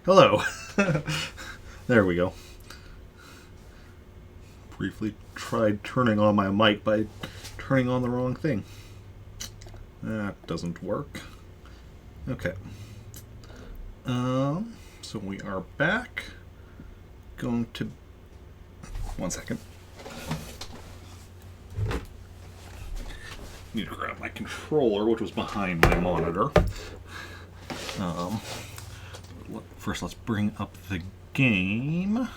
Hello. There we go. Briefly tried turning on my mic by turning on the wrong thing. That doesn't work. Okay. So we are back. Going to... One second. Need to grab my controller, which was behind my monitor. First, let's bring up the game.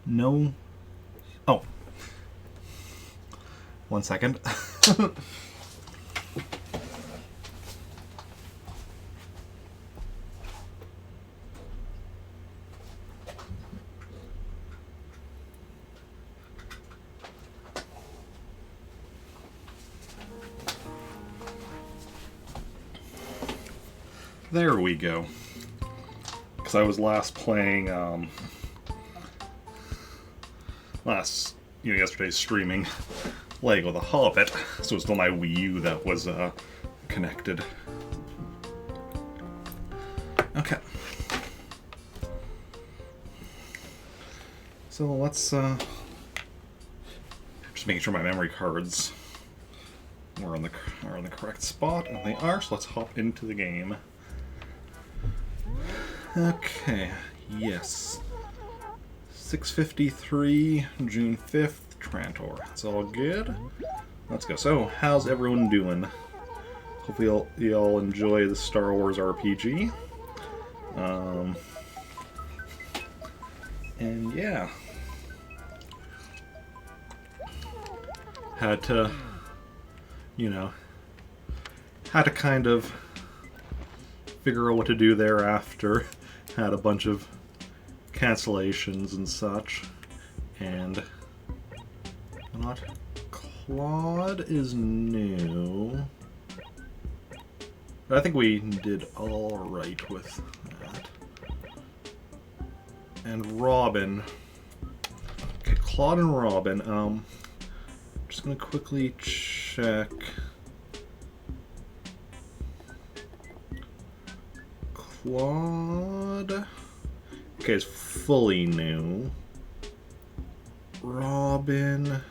No. Oh. One second. There we go. Because I was last playing, yesterday's streaming Lego the Hobbit, so it's still my Wii U that was connected. Okay. So let's just making sure my memory cards are in the correct spot, and they are. So let's hop into the game. Okay. Yes. 6:53, June 5th, Trantor. It's all good. Let's go. So, how's everyone doing? Hopefully you all enjoy the Star Wars RPG. And yeah. Had to kind of figure out what to do there after. Had a bunch of cancellations and such, and not Claude is new, but I think we did all right with that. And Robin, okay, Claude and Robin. Just gonna quickly check. Claude, okay, is fully new. Robin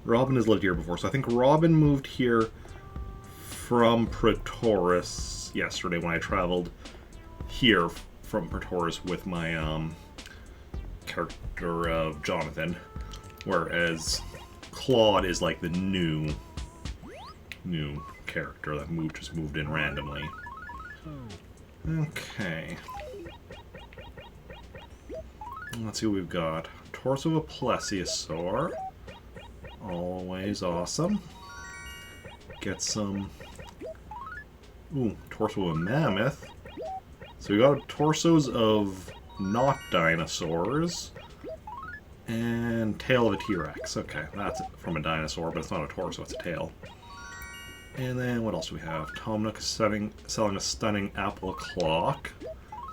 has lived here before, so I think Robin moved here from Pretoris yesterday when I traveled here from Pretoris with my character of Jonathan, whereas Claude is like the new character that just moved in randomly. Okay. Let's see what we've got. Torso of a Plesiosaur. Always awesome. Get some... Ooh, torso of a Mammoth. So we got torsos of not dinosaurs. And tail of a T-Rex. Okay, that's from a dinosaur, but it's not a torso, it's a tail. And then what else do we have? Tom Nook is selling a stunning apple clock.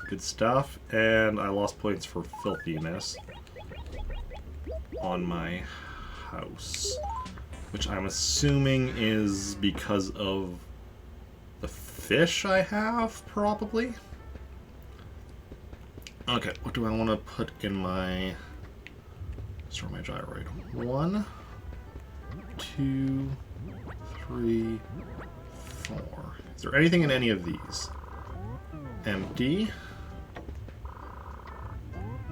Good stuff. And I lost points for filthiness on my house, which I'm assuming is because of the fish I have, probably. Okay, what do I want to put in my... Store my gyroid. 1, 2, 3, 4. Is there anything in any of these? Empty.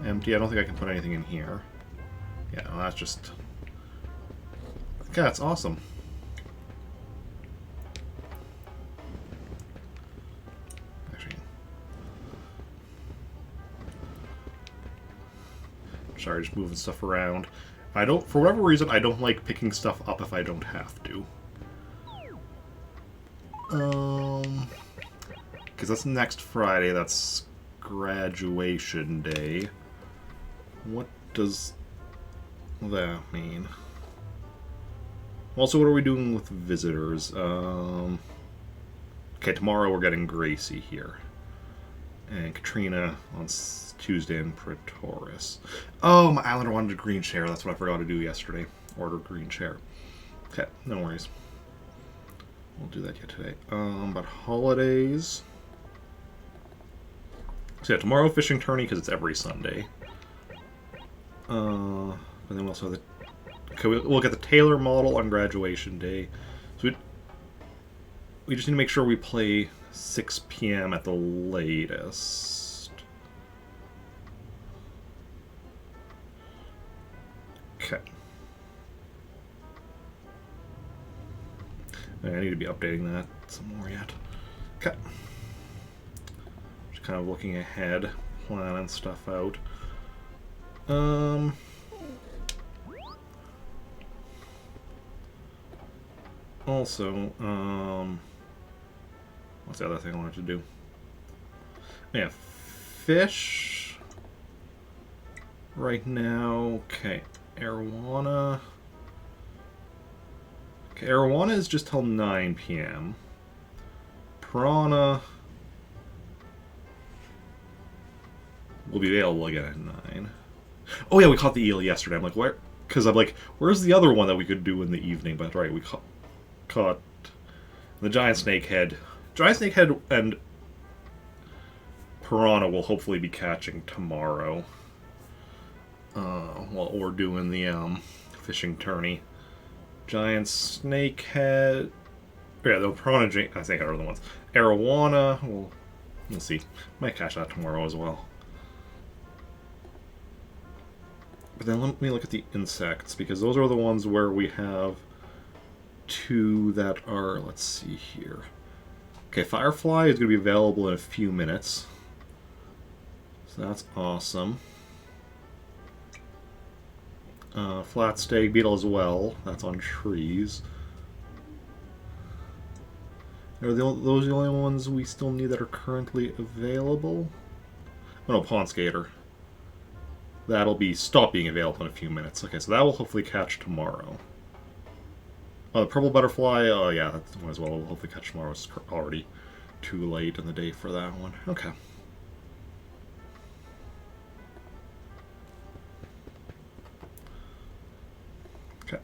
Empty. I don't think I can put anything in here. Yeah, well, that's just... Okay, that's awesome. Actually... Sorry, just moving stuff around. For whatever reason, I don't like picking stuff up if I don't have to. Because that's next Friday, that's graduation day. What does that mean? Also, what are we doing with visitors? Okay, tomorrow we're getting Gracie here. And Katrina on Tuesday in Pretoris. Oh, my Islander wanted a green chair. That's what I forgot to do yesterday. Order green chair. Okay, no worries. We'll do that yet today. But holidays. So yeah, tomorrow fishing tourney because it's every Sunday. But then we also have we'll get the Taylor model on graduation day. So we just need to make sure we play 6 p.m. at the latest. Okay. I need to be updating that some more yet. Okay. Just kind of looking ahead, planning stuff out. Also, what's the other thing I wanted to do? Yeah, fish. Right now, okay, arowana. Okay, arowana is just till 9 p.m. Piranha will be available again at 9. Oh yeah, we caught the eel yesterday. I'm like, where? Because I'm like, where's the other one that we could do in the evening? But right, we caught the giant snakehead. Giant snakehead and piranha will hopefully be catching tomorrow. While we're doing the fishing tourney. Giant snakehead. Yeah, the piranha, I think are the ones. Arowana, we'll see. Might catch that tomorrow as well. But then let me look at the insects, because those are the ones where we have 2 that are, let's see here. Okay, Firefly is going to be available in a few minutes. So that's awesome. Flat stag beetle as well. That's on trees. Are those the only ones we still need that are currently available? Oh no, pond skater. That'll stop being available in a few minutes. Okay, so that will hopefully catch tomorrow. Oh, the purple butterfly. Oh yeah, that's one as well. We'll hopefully catch tomorrow. It's already too late in the day for that one. Okay. Okay.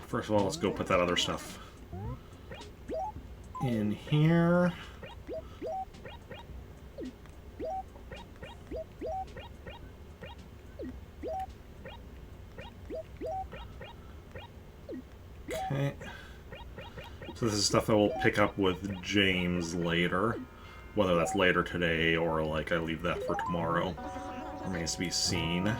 First of all, let's go put that other stuff in here. Okay. So this is stuff that we'll pick up with James later. Whether that's later today or like I leave that for tomorrow remains to be seen.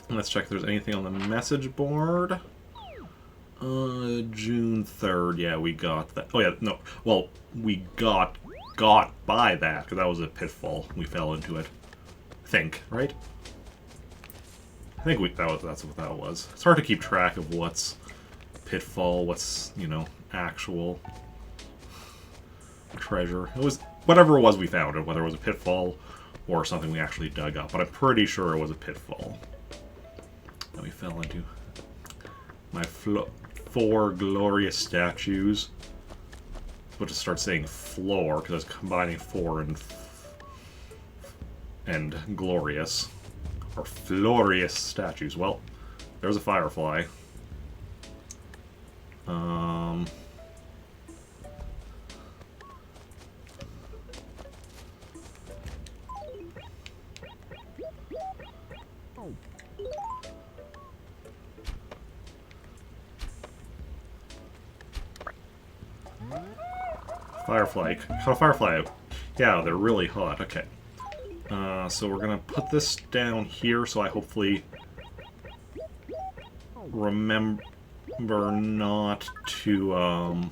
Let's check if there's anything on the message board. June 3rd. Yeah, we got that. Oh yeah, no. Well, we got by that because that was a pitfall. We fell into it. I think, right? I think that's what that was. It's hard to keep track of what's pitfall, what's, you know, actual treasure. It was whatever it was we found, it, whether it was a pitfall or something we actually dug up. But I'm pretty sure it was a pitfall that we fell into. My 4 glorious statues. But to start saying floor because I was combining 4 and glorious. Or florious statues. Well, there's a firefly. Firefly. Caught a firefly out. Yeah, they're really hot. Okay. So we're gonna put this down here so I hopefully remember not to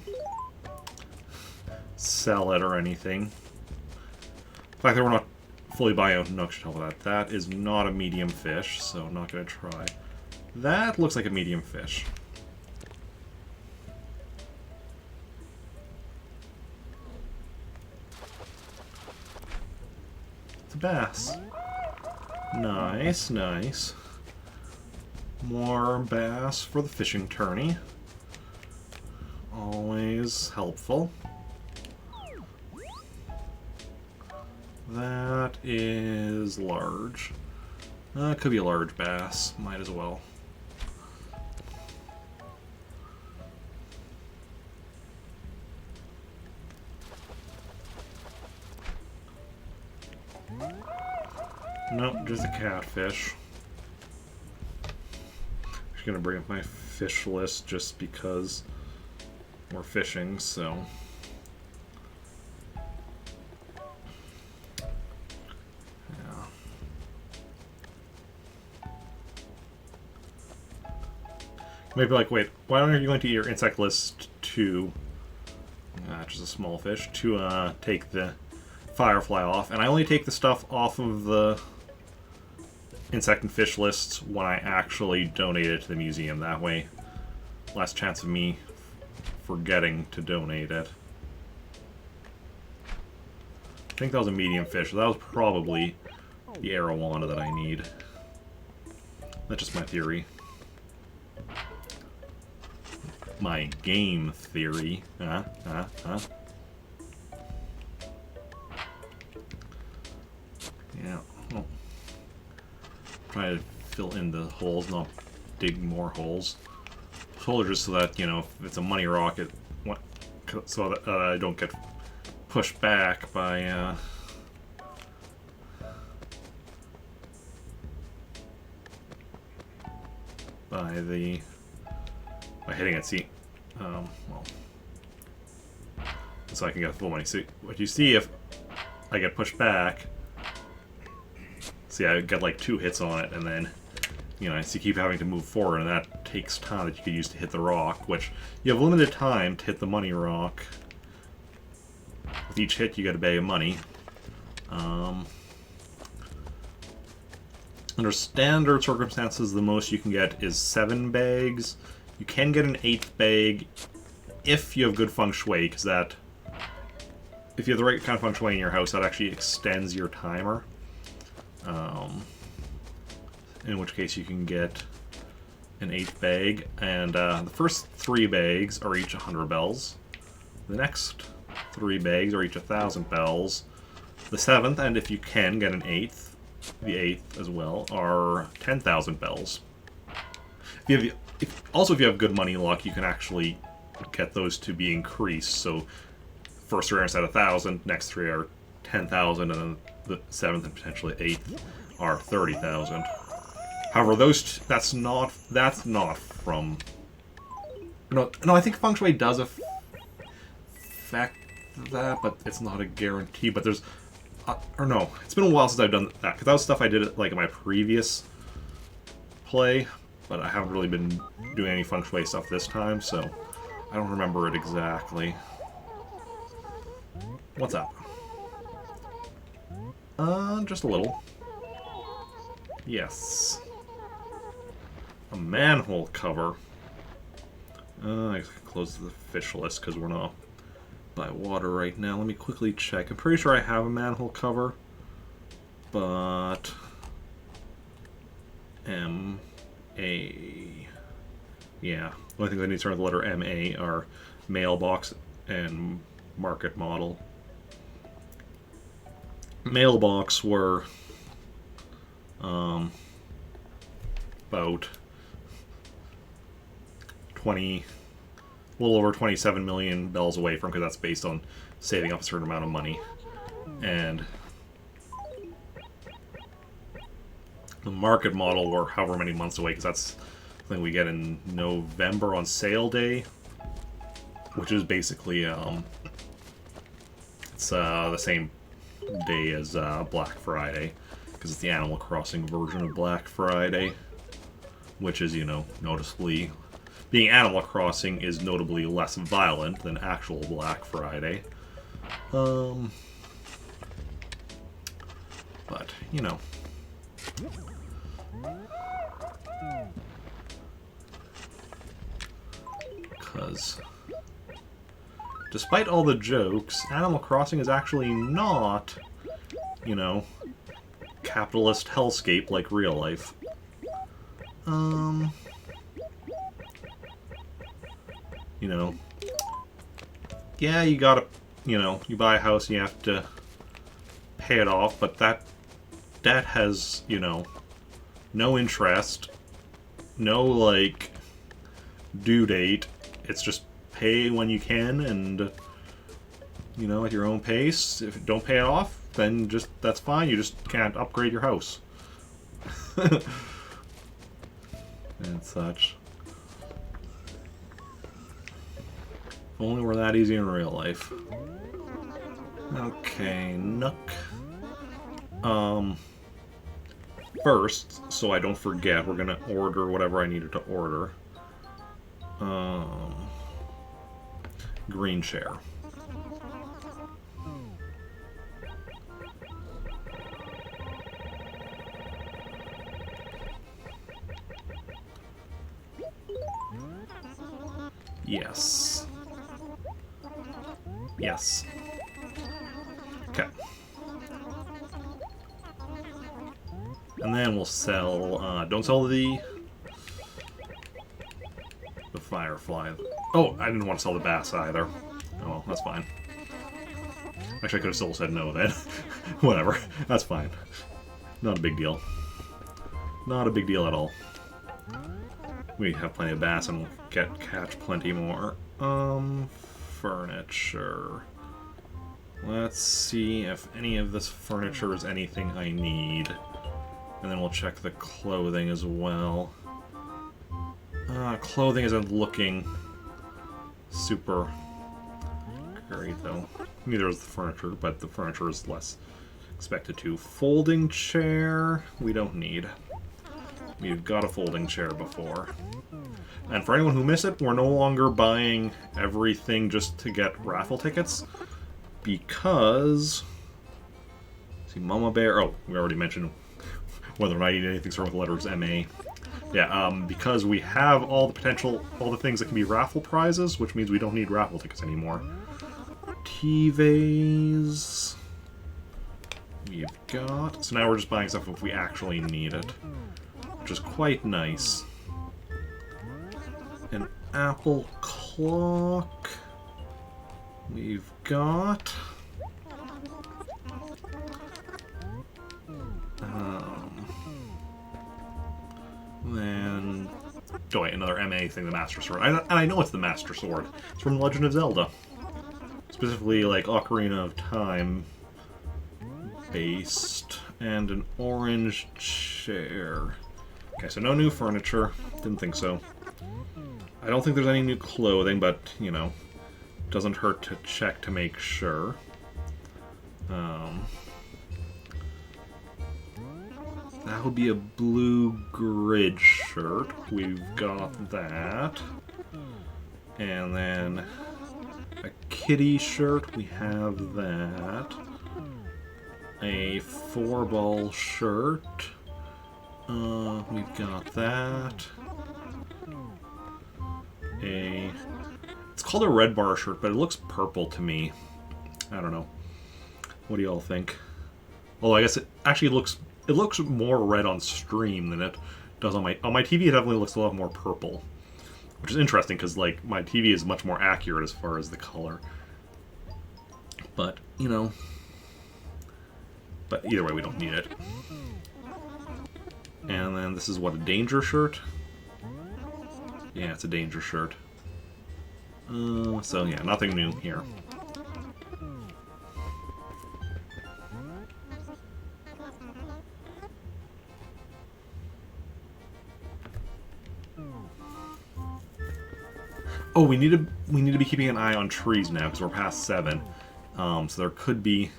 sell it or anything. In fact, we're not fully buying out Nukshell for that. That is not a medium fish, so I'm not gonna try. That looks like a medium fish. Bass. Nice, nice. More bass for the fishing tourney. Always helpful. That is large. Could be a large bass. Might as well. Nope, just a catfish. Just gonna bring up my fish list just because we're fishing, so. Yeah. Maybe like, wait, why aren't you going to your insect list to, just a small fish, to take the firefly off? And I only take the stuff off of the insect and fish lists when I actually donate it to the museum. That way, less chance of me forgetting to donate it. I think that was a medium fish, so that was probably the arowana that I need. That's just my theory. My game theory. Yeah. Well, try to fill in the holes, not dig more holes. Holes are just so that, you know, if it's a money rock, so that I don't get pushed back by hitting it. See, well, so I can get full money. See what you see if I get pushed back. See, I get like 2 hits on it, and then, you know, so you keep having to move forward, and that takes time that you could use to hit the rock, which you have limited time to hit the money rock. With each hit, you get a bag of money. Under standard circumstances, the most you can get is 7 bags. You can get an 8th bag if you have good feng shui, because that, if you have the right kind of feng shui in your house, that actually extends your timer. In which case you can get an 8th bag, and the first 3 bags are each 100 bells. The next 3 bags are each 1,000 bells. The 7th, and if you can get an 8th, the 8th as well, are 10,000 bells. If you have good money luck, you can actually get those to be increased. So first 3 are instead of 1,000, next 3 are 10,000, and then the 7th and potentially 8th are 30,000. However, that's not from. No, I think feng shui does affect that, but it's not a guarantee. But there's, or no, it's been a while since I've done that, because that was stuff I did like in my previous play, but I haven't really been doing any feng shui stuff this time, so I don't remember it exactly. What's up? Just a little. Yes. A manhole cover. I can close the fish list because we're not by water right now. Let me quickly check. I'm pretty sure I have a manhole cover, but M-A. Yeah. The only things I need to start with the letter M-A are mailbox and market model. Mailbox were about 20, a little over 27 million bells away from, because that's based on saving up a certain amount of money. And the market model were however many months away, because that's something we get in November on sale day, which is basically it's the same day as Black Friday, because it's the Animal Crossing version of Black Friday, which is, you know, noticeably, being Animal Crossing is notably less violent than actual Black Friday. But, you know. Because despite all the jokes, Animal Crossing is actually not, you know, capitalist hellscape like real life. You know, yeah, you gotta, you know, you buy a house and you have to pay it off, but that debt has, you know, No interest. No, like, due date. It's just pay when you can and, you know, at your own pace. If you don't pay it off, then just, that's fine. You just can't upgrade your house. And such. If only were that easy in real life. Okay, Nook. First, so I don't forget, we're gonna order whatever I needed to order. Green chair. Yes. Yes. Okay. And then we'll sell, don't sell the firefly. Oh, I didn't want to sell the bass either. Oh well, that's fine. Actually, I could have still said no then. Whatever, that's fine. Not a big deal. Not a big deal at all. We have plenty of bass and we'll catch plenty more. Furniture. Let's see if any of this furniture is anything I need. And then we'll check the clothing as well. Clothing isn't looking super great though. Neither is the furniture, but the furniture is less expected to. Folding chair, we don't need. We've got a folding chair before. And for anyone who missed it, we're no longer buying everything just to get raffle tickets. Because... see, Mama Bear... oh, we already mentioned whether or not I need anything starting with the letters M-A. Yeah, because we have all the potential, all the things that can be raffle prizes, which means we don't need raffle tickets anymore. T-Vase... we've got... so now we're just buying stuff if we actually need it. Which is quite nice. An apple clock. We've got... then... oh wait, another MA thing, the Master Sword. And I know it's the Master Sword. It's from The Legend of Zelda. Specifically, like, Ocarina of Time based. And an orange chair. Okay, so no new furniture. Didn't think so. I don't think there's any new clothing, but, you know, doesn't hurt to check to make sure. That would be a blue grid shirt. We've got that. And then a kitty shirt. We have that. A 4-ball shirt. We've got that. It's called a red bar shirt, but it looks purple to me. I don't know. What do y'all think? Well, I guess it actually looks more red on stream than it does on my TV. It definitely looks a lot more purple, which is interesting because like my TV is much more accurate as far as the color. But you know, but either way, we don't need it. And then this is what, a danger shirt? Yeah, it's a danger shirt. So yeah, nothing new here. Oh, we need to be keeping an eye on trees now because we're past 7. So there could be.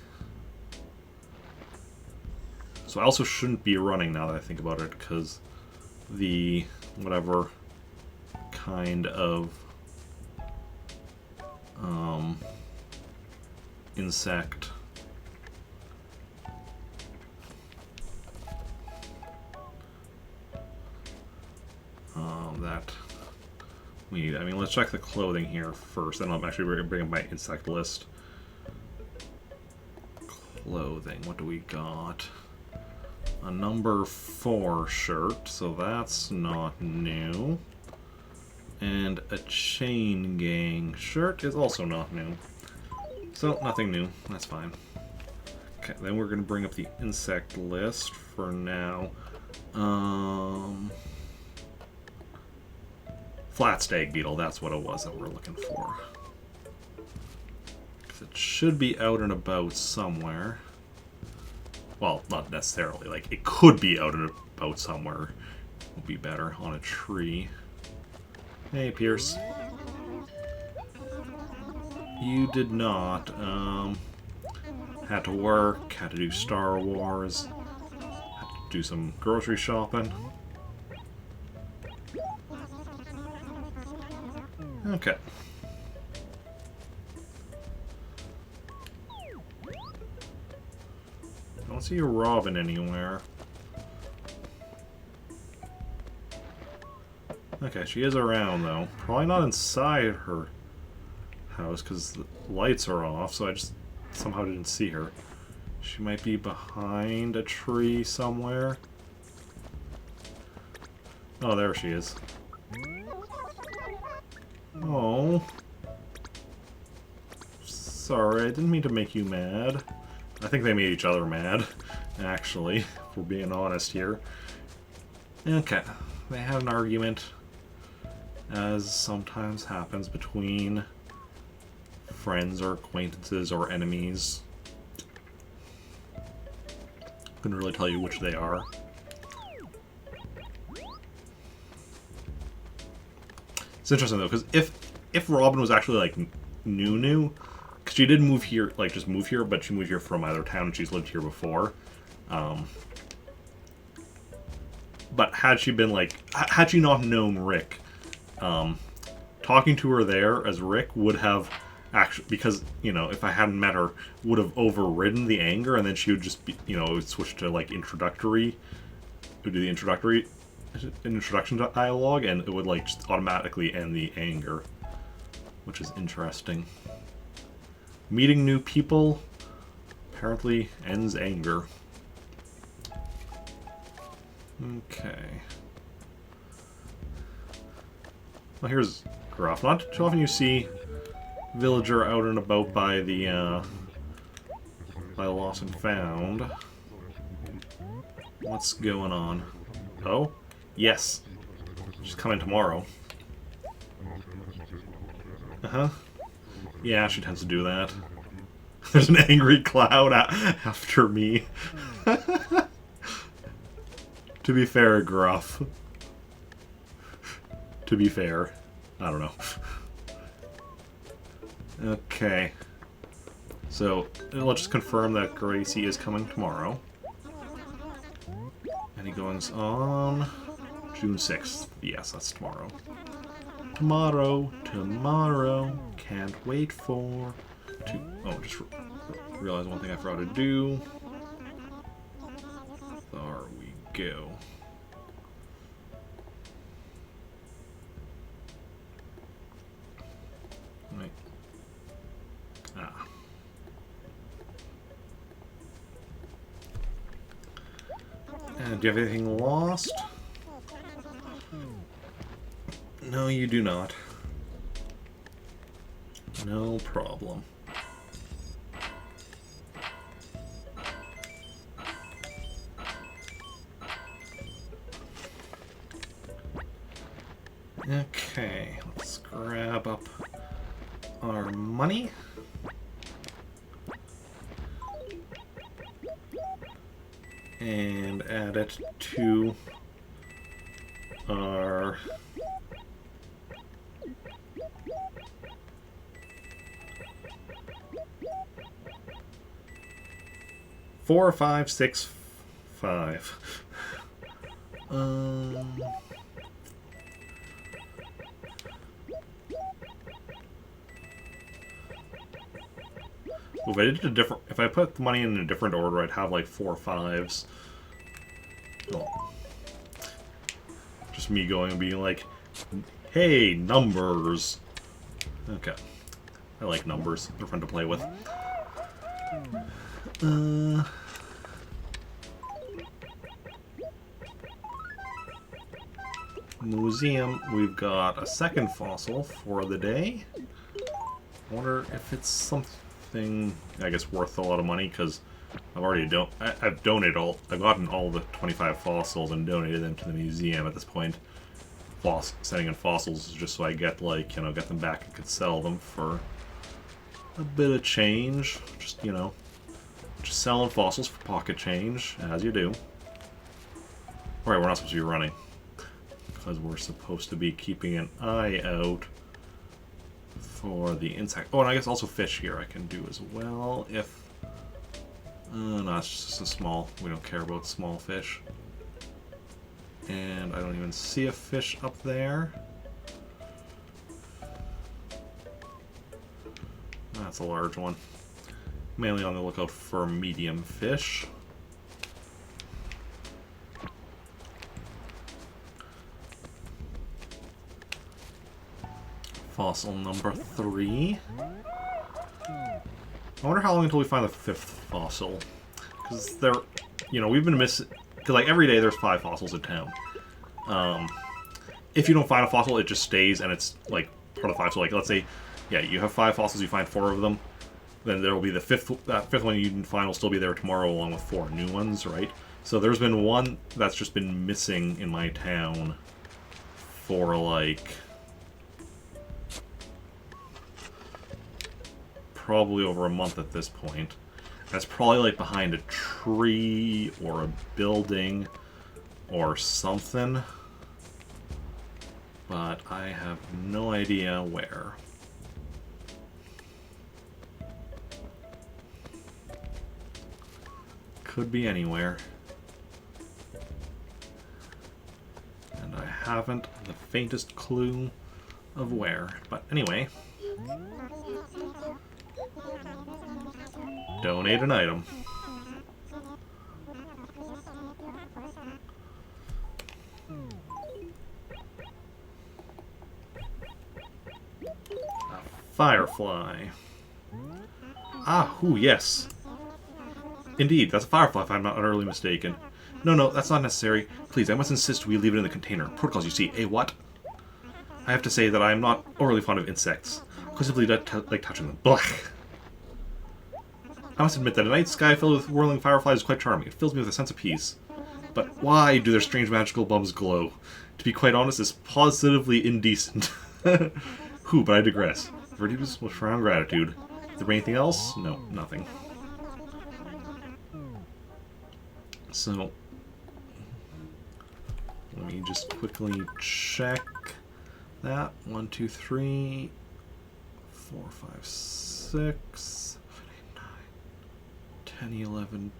So I also shouldn't be running now that I think about it because the whatever kind of insect that we need. I mean, let's check the clothing here first, then I'll actually bring up my insect list. Clothing, what do we got? A number 4 shirt, so that's not new. And a chain gang shirt is also not new. So, nothing new. That's fine. Okay, then we're going to bring up the insect list for now. Flat stag beetle, that's what it was that we're looking for. It should be out and about somewhere. Well, not necessarily. Like, it could be out and about somewhere. Would be better on a tree. Hey, Pierce. You did not. Had to work, had to do Star Wars, had to do some grocery shopping. Okay. I don't see a Robin anywhere. Okay, she is around though. Probably not inside her house because the lights are off, so I just somehow didn't see her. She might be behind a tree somewhere. Oh, there she is. Oh. Sorry, I didn't mean to make you mad. I think they made each other mad, actually, if we're being honest here. Okay, they had an argument, as sometimes happens between friends or acquaintances or enemies. Couldn't really tell you which they are. It's interesting though, because if Robin was actually like new, because she did move here, like just move here, but she moved here from either town and she's lived here before. But had she been like, had she not known Rick, talking to her there as Rick would have actually, because, you know, if I hadn't met her, would have overridden the anger, and then she would just be, you know, it would switch to like introductory, it would do the introduction dialogue, and it would like just automatically end the anger, which is interesting. Meeting new people apparently ends anger. Okay. Well, here's Gruff. Not too often you see villager out and about by the by Lost and Found. What's going on? Oh? Yes. She's coming tomorrow. Uh-huh. Yeah, she tends to do that. There's an angry cloud after me. To be fair, Gruff. To be fair. I don't know. Okay. So, let's just confirm that Gracie is coming tomorrow. Any goings on? June 6th. Yes, that's tomorrow. Tomorrow. Can't wait for... Oh, just realized one thing I forgot to do. There we go. Right. Ah. And do you have anything lost? No, you do not. No problem. Okay, let's grab up our money. And add it to our $4, $5, $6, $5. If I did a different, if I put the money in a different order, I'd have like 4 5s. Oh. Just me going and being like, "Hey, numbers." Okay, I like numbers. They're fun to play with. Museum. We've got a second fossil for the day. I wonder if it's something, I guess, worth a lot of money, because I've donated I've gotten all the 25 fossils and donated them to the museum at this point. Sending in fossils just so I get, like, you know, get them back and could sell them for a bit of change. Just, you know, just selling fossils for pocket change, as you do. Alright, we're not supposed to be running. Because we're supposed to be keeping an eye out for the insect. Oh, and I guess also fish here I can do as well if... no, it's just a small... We don't care about small fish. And I don't even see a fish up there. That's a large one. Mainly on the lookout for medium fish. Fossil number 3. I wonder how long until we find the 5th fossil. Because they're, you know, we've been missing... Because, like, every day there's 5 fossils in town. If you don't find a fossil, it just stays and it's, like, part of 5. So, like, let's say, yeah, you have 5 fossils, you find 4 of them. Then there will be the 5th one you didn't find will still be there tomorrow along with 4 new ones, right? So there's been one that's just been missing in my town for, like... probably over a month at this point. That's probably like behind a tree or a building or something. But I have no idea where. Could be anywhere. And I haven't the faintest clue of where. But anyway. Donate an item. A firefly. Ah, ooh, yes. Indeed, that's a firefly if I'm not utterly mistaken. No, that's not necessary. Please, I must insist we leave it in the container. Protocols, you see. What? I have to say that I am not overly fond of insects. I simply don't like touching them. Blech. I must admit that a night sky filled with whirling fireflies is quite charming. It fills me with a sense of peace. But why do their strange magical bulbs glow? To be quite honest, it's positively indecent. Whew, but I digress. Virtues will frown gratitude. Is there anything else? No, nothing. So, let me just quickly check that. 1, 2, 3, 4, 5, 6... 10, 11,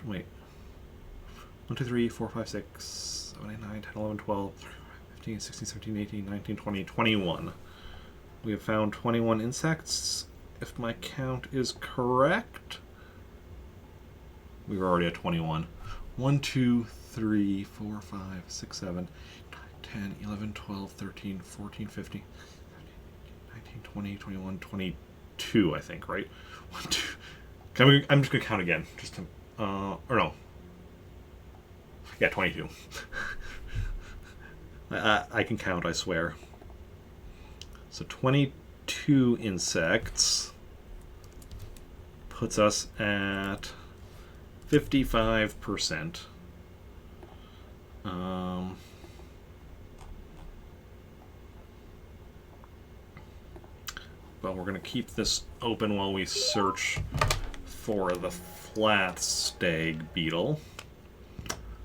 wait, 1, 2, 3, 4, 5, 6, 7, 8, 9, 10, 11, 12, 15, 16, 17, 18, 19, 20, 21. We have found 21 insects, if my count is correct. We were already at 21. 1, 2, 3, 4, 5, 6, 7, 9, 10, 11, 12, 13, 14, 15, 19, 20, 21, 22, I think, right? 1, 2... I'm just going to count again, just to, or no. Yeah, 22. I can count, I swear. So 22 insects puts us at 55%. But we're going to keep this open while we search for the flat stag beetle,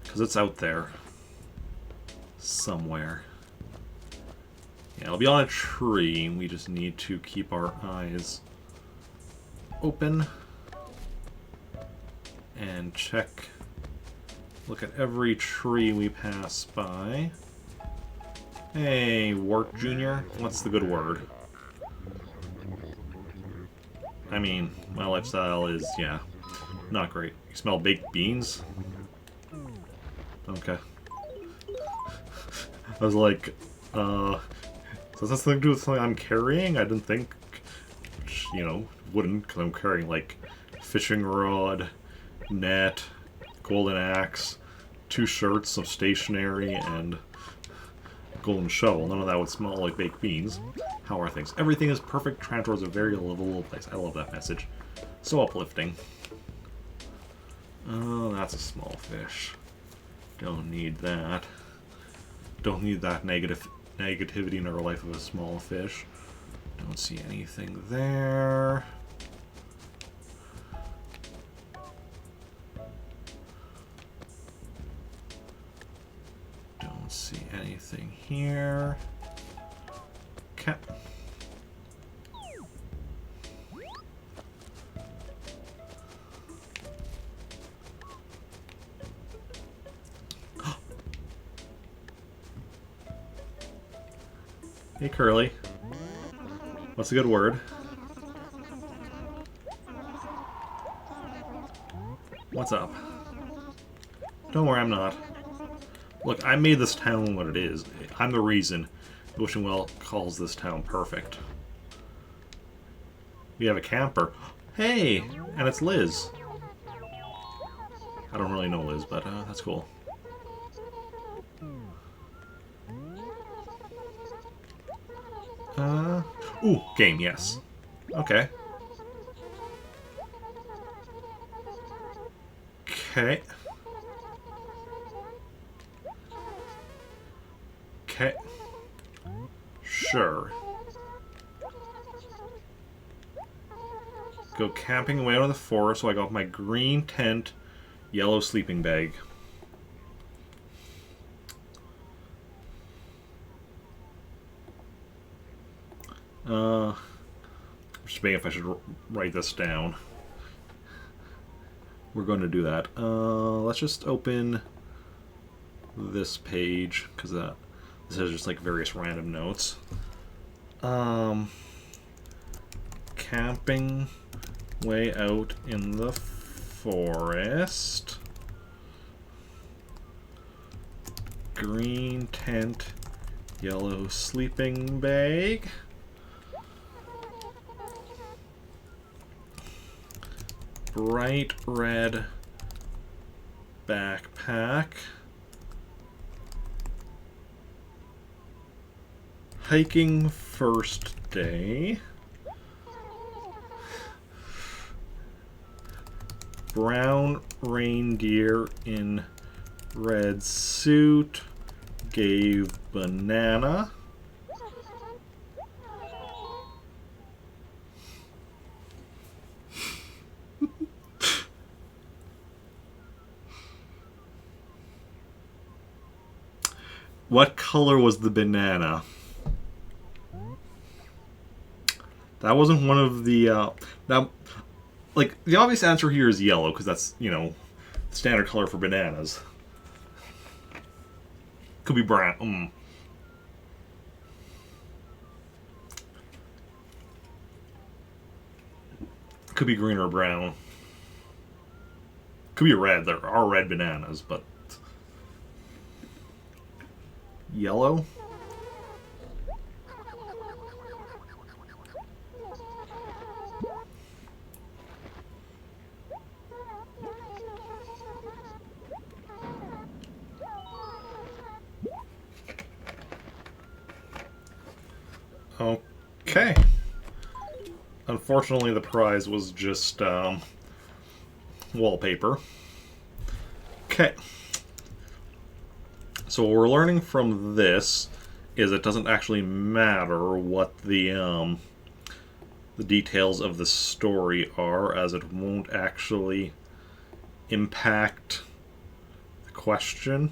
because it's out there somewhere. Yeah, it'll be on a tree. We just need to keep our eyes open and check, look at every tree we pass by. Hey, Wart Jr., what's the good word? I mean, my lifestyle is, yeah, not great. You smell baked beans? Okay. I was like, does this have something to do with something I'm carrying? I didn't think, you know, wouldn't, because I'm carrying, like, fishing rod, net, golden axe, 2 shirts, some stationery, and golden shovel. None of that would smell like baked beans. How are things? Everything is perfect. Trantor is a very livable place. I love that message. So uplifting. Oh, that's a small fish. Don't need that. Don't need that negativity in our life of a small fish. Don't see anything there. Don't see anything here. Okay. Hey, Curly. What's a good word? What's up? Don't worry, I'm not. Look, I made this town what it is. I'm the reason Ocean Well calls this town perfect. We have a camper. Hey! And it's Liz. I don't really know Liz, but that's cool. Ooh, game, yes. Okay. Okay. Okay. Sure. Go camping away out in the forest, so I got my green tent, yellow sleeping bag. I'm just debating if I should write this down. We're going to do that. Let's just open this page, because this is just like various random notes. Camping way out in the forest. Green tent, yellow sleeping bag. Bright red backpack. Hiking first day. Brown reindeer in red suit gave banana. What color was the banana? That wasn't one of the... now, like, the obvious answer here is yellow, because that's, you know, standard color for bananas. Could be brown. Could be green or brown. Could be red. There are red bananas, but... Yellow? Okay. Unfortunately, the prize was just wallpaper. Okay. So what we're learning from this is it doesn't actually matter what the details of the story are, as it won't actually impact the question.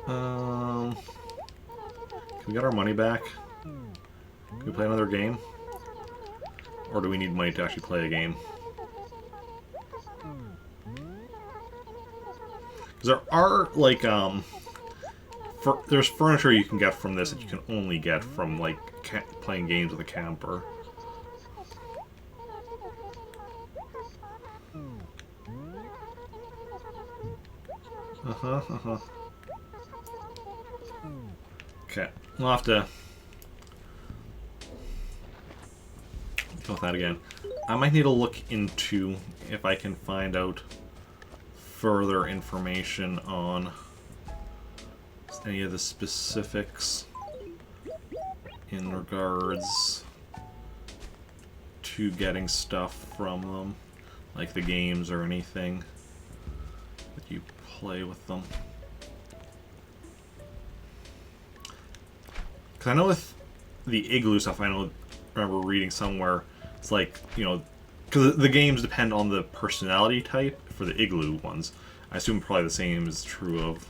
Can we get our money back? Can we play another game? Or do we need money to actually play a game? There are, like, there's furniture you can get from this that you can only get from, like, playing games with a camper. Okay, we'll have to go with that again. I might need to look into if I can find out further information on any of the specifics in regards to getting stuff from them, like the games or anything that you play with them. Because I know with the Igloo stuff, I remember reading somewhere, it's like, you know, because the games depend on the personality type for the Igloo ones. I assume probably the same is true of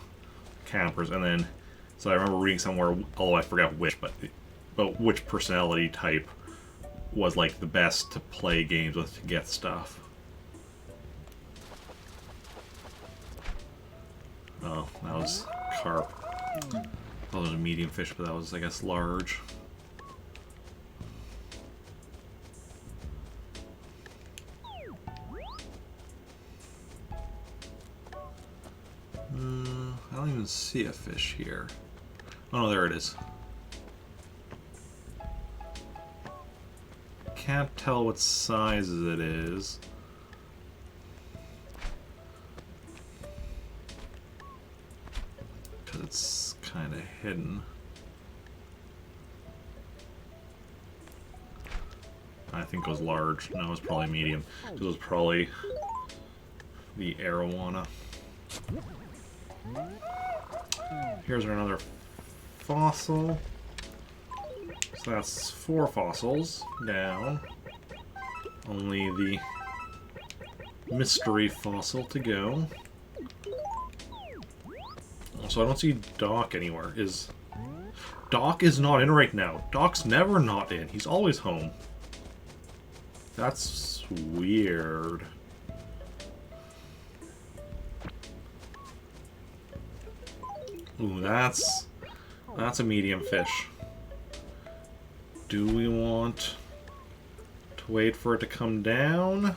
campers. And then, so I remember reading somewhere, although I forgot which, but which personality type was like the best to play games with to get stuff. Oh, that was carp. That was a medium fish, but that was, I guess, large. I don't even see a fish here. Oh no, there it is. Can't tell what size it is. Because it's kind of hidden. I think it was large. No, it was probably medium. It was probably the arowana. Here's another fossil. So that's 4 fossils down. Only the mystery fossil to go. So I don't see Doc anywhere. Doc is not in right now. Doc's never not in. He's always home. That's weird. Ooh, that's a medium fish. Do we want to wait for it to come down?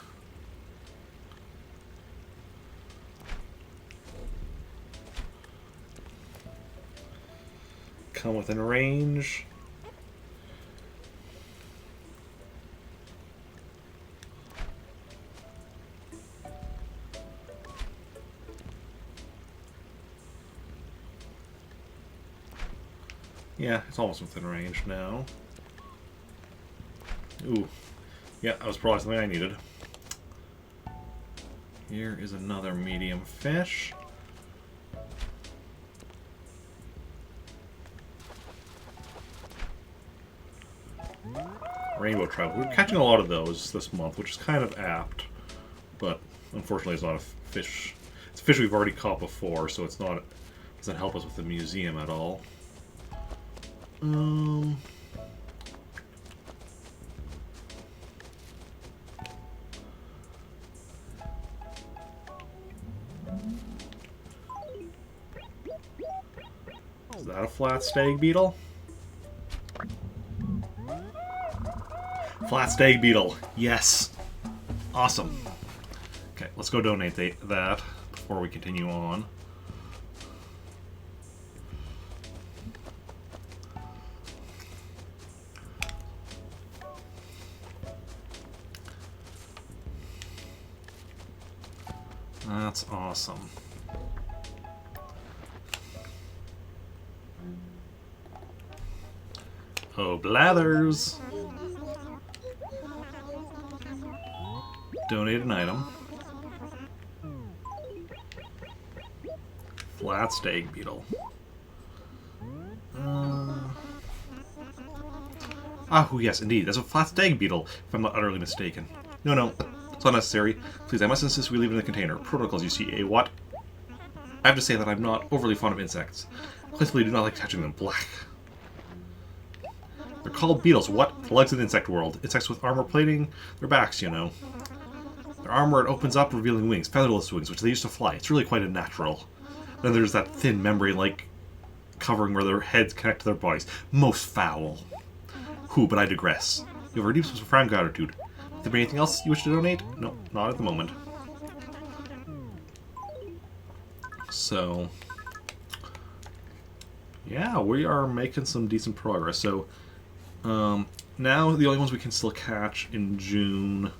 Come within range. Yeah, it's almost within range now. Ooh. Yeah, that was probably something I needed. Here is another medium fish. Rainbow trout. We're catching a lot of those this month, which is kind of apt. But unfortunately it's not a fish. It's a fish we've already caught before, so it's not, it doesn't help us with the museum at all. Is that a flat stag beetle? Flat stag beetle, yes. Awesome. Okay, let's go donate that before we continue on. That's awesome. Oh, Blathers! Donate an item. Flat stag beetle. Oh yes, indeed. There's a flat stag beetle, if I'm not utterly mistaken. No, it's not necessary. Please, I must insist we leave it in the container. Protocols, you see, what? I have to say that I'm not overly fond of insects. I clearly do not like touching them. Black. They're called beetles. What? The legs of the insect world. Insects with armor plating their backs, you know. Their armor, it opens up, revealing wings, featherless wings, which they used to fly. It's really quite unnatural. Then there's that thin membrane-like covering where their heads connect to their bodies. Most foul. Whew, but I digress. You have a deep sense of profound gratitude. Is there anything else you wish to donate? No, not at the moment. So, yeah, we are making some decent progress. So, now the only ones we can still catch in June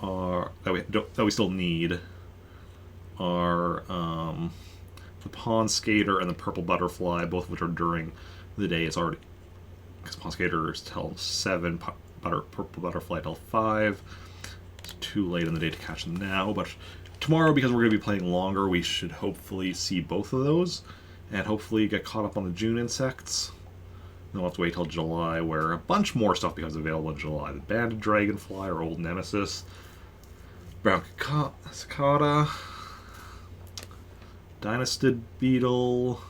are that we still need are the pond skater and the purple butterfly, both of which are during the day. It's already, because pond skater is till 7, purple butterfly till 5. It's too late in the day to catch them now, but tomorrow, because we're going to be playing longer, we should hopefully see both of those, and hopefully get caught up on the June insects. Then we'll have to wait till July, where a bunch more stuff becomes available in July. The banded dragonfly, our old nemesis, brown cicada, dynastid beetle,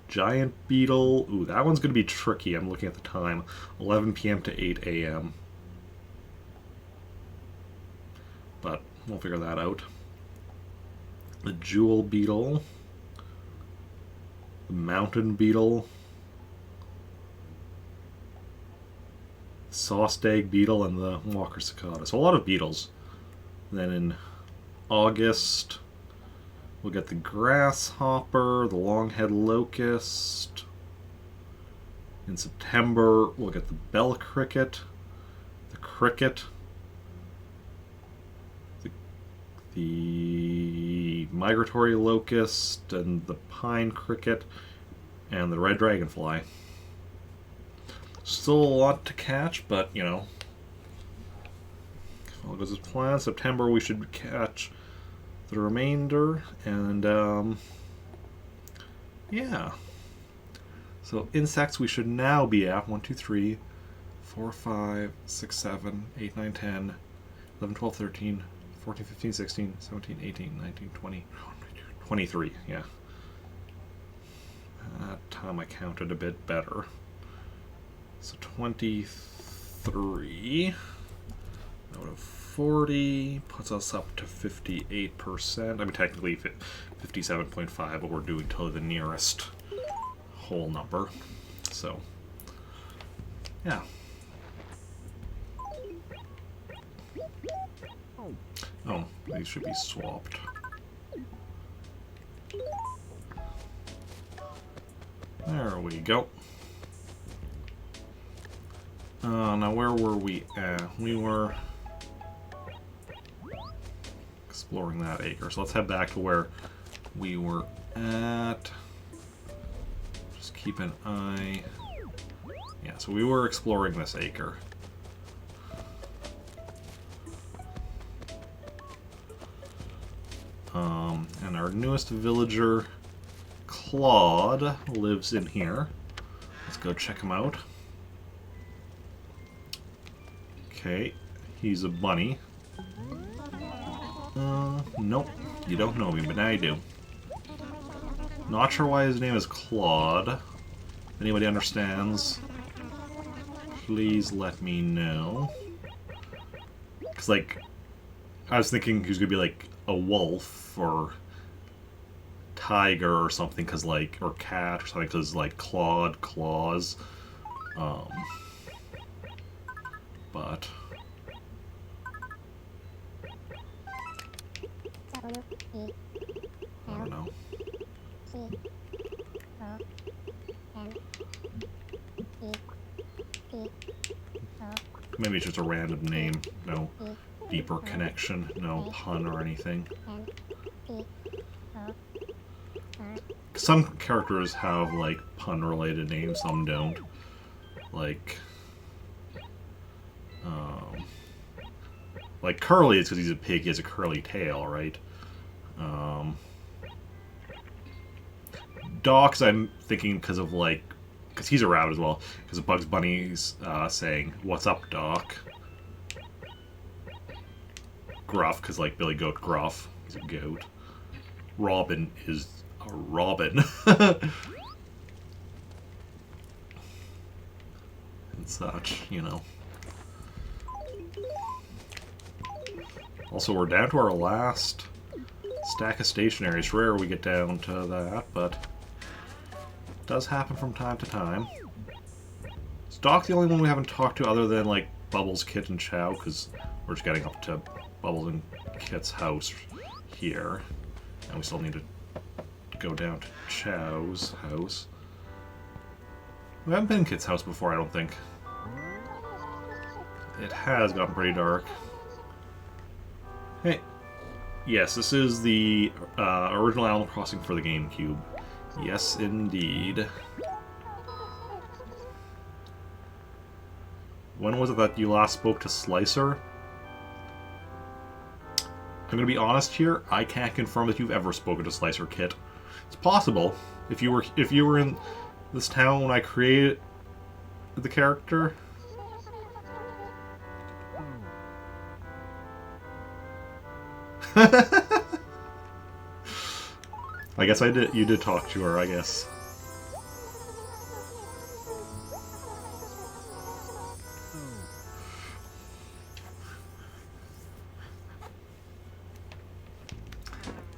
giant beetle. Ooh, that one's going to be tricky. I'm looking at the time. 11 p.m. to 8 a.m. But we'll figure that out. The jewel beetle, the mountain beetle, sauced egg beetle, and the walker cicada. So a lot of beetles. And then in August, we'll get the grasshopper, the longhead locust. In September, we'll get the bell cricket, the cricket, the migratory locust, and the pine cricket, and the red dragonfly. Still a lot to catch, but, you know, if all goes as planned, September we should catch the remainder, and, yeah. So, insects we should now be at 1, 2, 3, 4, 5, 6, 7, 8, 9, 10, 11, 12, 13, 14, 15, 16, 17, 18, 19, 20, 23, yeah. That time I counted a bit better. So 23 out of 40 puts us up to 58%. I mean, technically 57.5, but we're doing totally the nearest whole number. So, yeah. Oh, these should be swapped. There we go. Now where were we at? We were exploring that acre. So let's head back to where we were at. Just keep an eye. Yeah, so we were exploring this acre. And our newest villager, Claude, lives in here. Let's go check him out. Okay, he's a bunny. Nope, you don't know me, but now you do. Not sure why his name is Claude. If anybody understands, please let me know. Because, like, I was thinking he was going to be, like, a wolf or tiger or something, because, like, or cat or something, because, like, clawed claws. But I don't know. Maybe it's just a random name. No deeper connection, no pun or anything. Some characters have, like, pun-related names, some don't. Like Curly is because he's a pig, he has a curly tail, right? Doc's, I'm thinking because of, like, because he's a rabbit as well, because of Bugs Bunny's saying, "What's up, Doc?" Gruff, because, like, Billy Goat Gruff, he's a goat. Robin is a robin. And such, you know. Also, we're down to our last stack of stationery. It's rare we get down to that, but it does happen from time to time. Is Doc the only one we haven't talked to other than, like, Bubbles, Kit, and Chow? Because we're just getting up to Bubbles and Kit's house here. And we still need to go down to Chow's house. We haven't been in Kit's house before, I don't think. It has gotten pretty dark. Hey. Yes, this is the original Animal Crossing for the GameCube. Yes, indeed. When was it that you last spoke to Slicer? I'm gonna be honest here. I can't confirm that you've ever spoken to Slicer, Kit. It's possible. If you were in this town when I created the character. I guess I did. You did talk to her, I guess.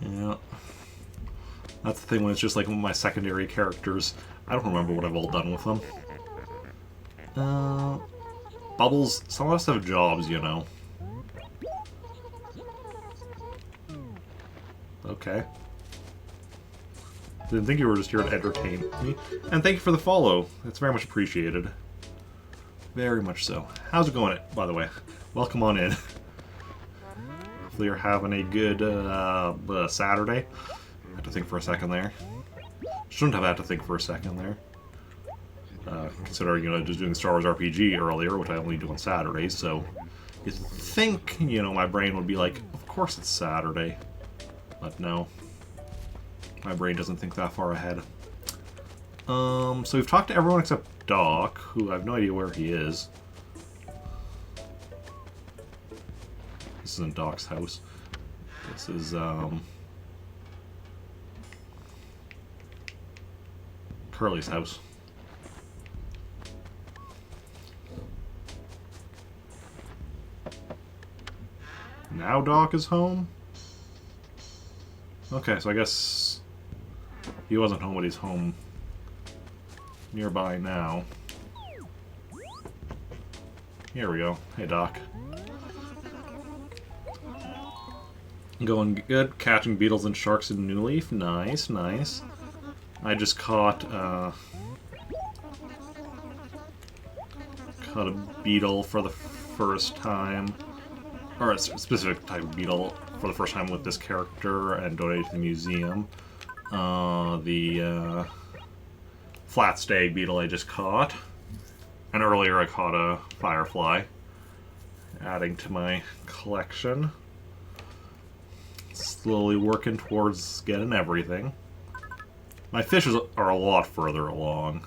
Yeah. That's the thing when it's just like my secondary characters. I don't remember what I've all done with them. Bubbles, some of us have jobs, you know. Okay. Didn't think you were just here to entertain me. And thank you for the follow. It's very much appreciated. Very much so. How's it going, by the way? Welcome on in. Hopefully you're having a good Saturday. I had to think for a second there. Shouldn't have had to think for a second there. Considering, you know, just doing Star Wars RPG earlier, which I only do on Saturdays, so you think, you know, my brain would be like, of course it's Saturday. But no. My brain doesn't think that far ahead. So we've talked to everyone except Doc, who I have no idea where he is. This isn't Doc's house. This is, Curly's house. Now Doc is home? Okay, so I guess he wasn't home, but he's home nearby now. Here we go. Hey, Doc. Going good. Catching beetles and sharks in New Leaf. Nice, nice. I just caught a beetle for the first time. Or a specific type of beetle for the first time with this character and donated to the museum. The flat stag beetle I just caught. And earlier I caught a firefly. Adding to my collection. Slowly working towards getting everything. My fishes are a lot further along.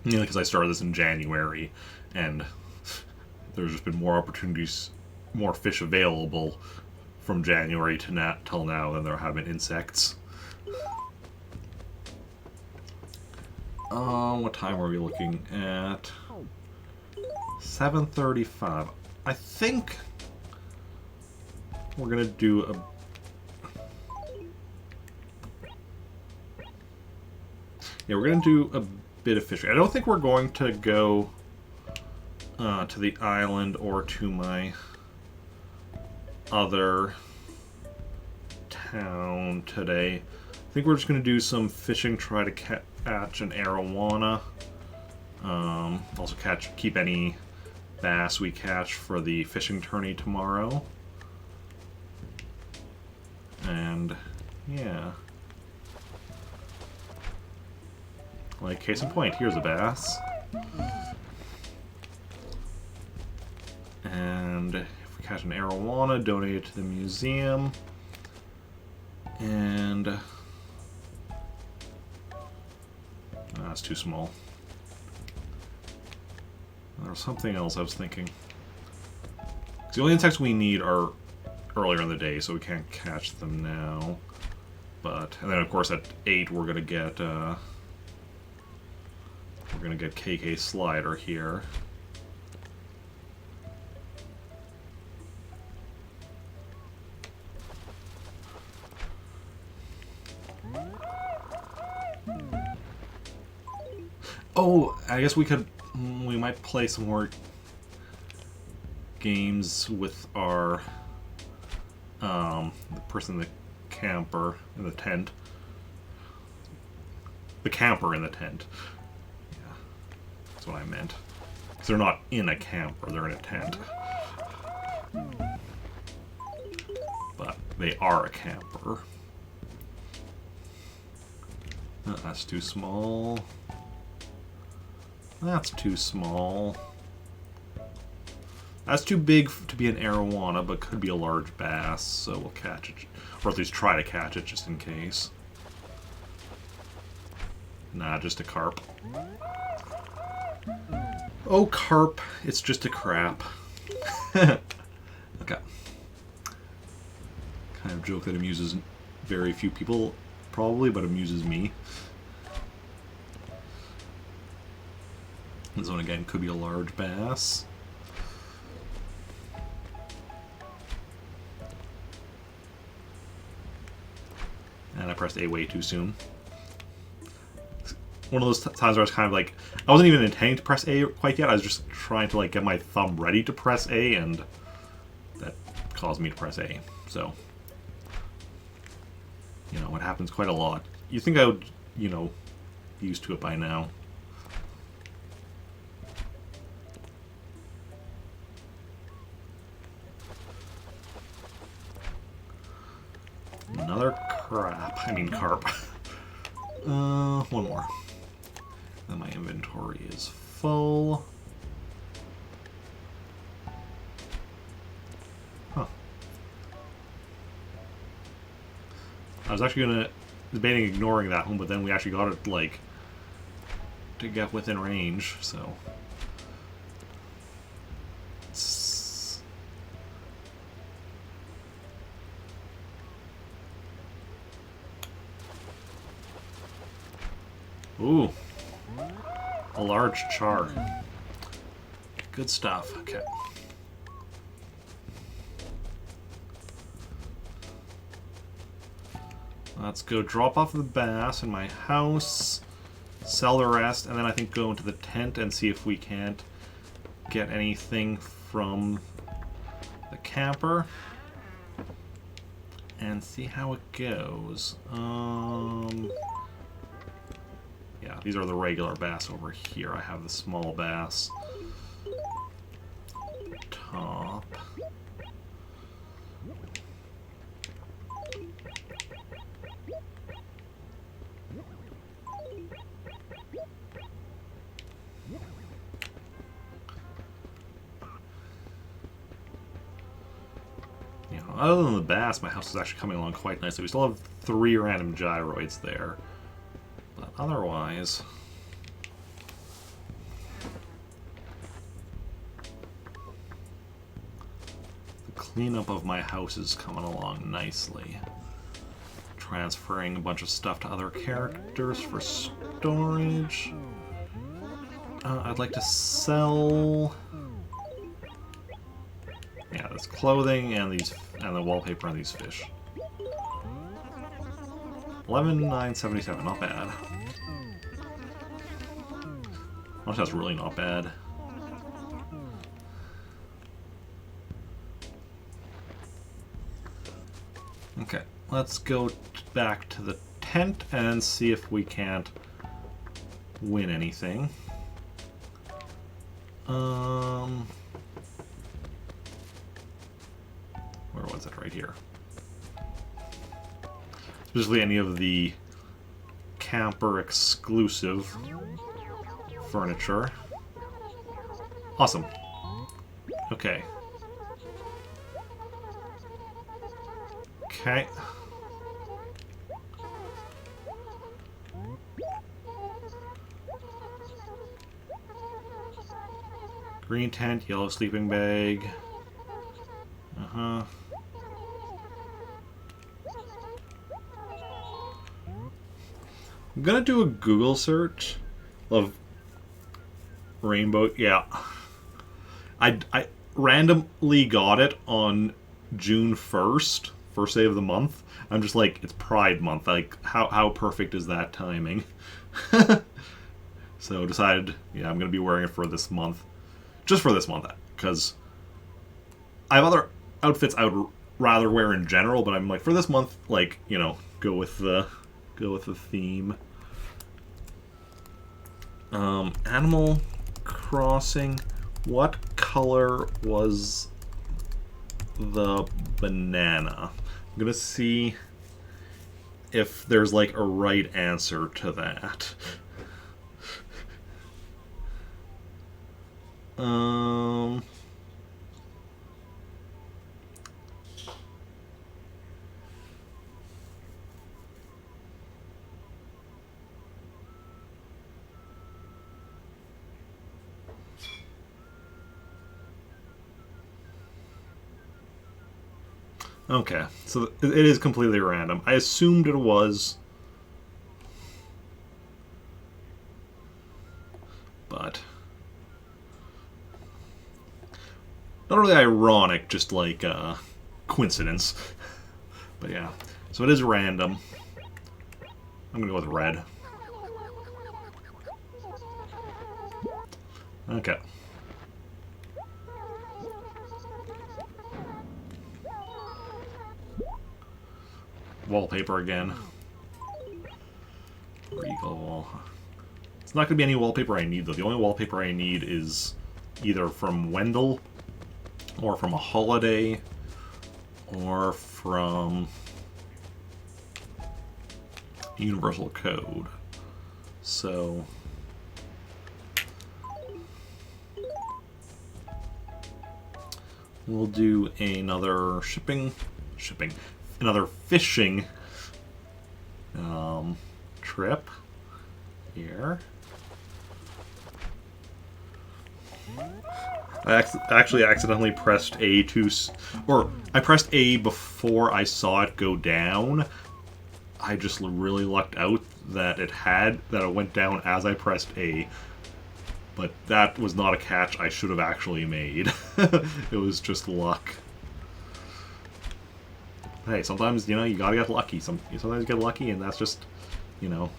Mainly because I started this in January, and there's just been more opportunities, more fish available from January to till now than there have been insects. What time are we looking at? 7:35. I think we're gonna do a... Yeah, we're gonna do a bit of fishing. I don't think we're going to go to the island or to my other town today. I think we're just gonna do some fishing, try to catch an arowana. Also keep any bass we catch for the fishing tourney tomorrow. And yeah. Like, case in point, here's a bass. And if we catch an arowana, donate it to the museum. And that's too small. There was something else I was thinking. The only insects we need are earlier in the day, so we can't catch them now. But, and then of course at 8 we're gonna get KK Slider here. Oh, I guess we might play some more games with our the person in the camper in the tent. The camper in the tent. Yeah, that's what I meant. Because they're not in a camper, they're in a tent. But they are a camper. That's too small. That's too small. That's too big to be an arowana, but could be a large bass, so we'll catch it. Or at least try to catch it, just in case. Nah, just a carp. Oh, carp, it's just a crap. Okay. Kind of joke that amuses very few people, probably, but amuses me. This one, again, could be a large bass. And I pressed A way too soon. One of those times where I was kind of like, I wasn't even intending to press A quite yet. I was just trying to like get my thumb ready to press A, and that caused me to press A. So, you know, it happens quite a lot. You think I would, you know, be used to it by now. Another carp. One more. Then my inventory is full. Huh. I was actually debating ignoring that one, but then we actually got it, like, to get within range, so... Ooh. A large char. Good stuff. Okay. Let's go drop off the bass in my house, sell the rest, and then I think go into the tent and see if we can't get anything from the camper. And see how it goes. Yeah, these are the regular bass over here. I have the small bass. Top. You know, other than the bass, my house is actually coming along quite nicely. We still have 3 random gyroids there. But otherwise... the cleanup of my house is coming along nicely. Transferring a bunch of stuff to other characters for storage. I'd like to sell... yeah, this clothing and the wallpaper and these fish. 11,977, not bad. Honestly, that's really not bad. Okay, let's go back to the tent and see if we can't win anything. Where was it? Right here. Especially any of the camper exclusive furniture. Awesome. Okay. Okay. Green tent, yellow sleeping bag. Uh-huh. I'm gonna do a Google search of rainbow. Yeah, I randomly got it on June 1st, first day of the month. I'm just like, it's Pride Month. Like, how perfect is that timing? So decided, yeah, I'm gonna be wearing it for this month, just for this month, because I have other outfits I would rather wear in general, but I'm like, for this month, like, you know, go with the theme. Animal Crossing. What color was the banana? I'm gonna see if there's like a right answer to that. Okay, so it is completely random. I assumed it was, but not really ironic, just like coincidence. But yeah, so it is random. I'm gonna go with red. Okay. Wallpaper again. Regal wall. It's not going to be any wallpaper I need, though. The only wallpaper I need is either from Wendell, or from a holiday, or from Universal Code. So we'll do another another fishing trip here. I actually accidentally pressed A or I pressed A before I saw it go down. I just really lucked out that it went down as I pressed A. But that was not a catch I should have actually made. It was just luck. Hey, sometimes, you know, you gotta get lucky. Sometimes you get lucky, and that's just, you know.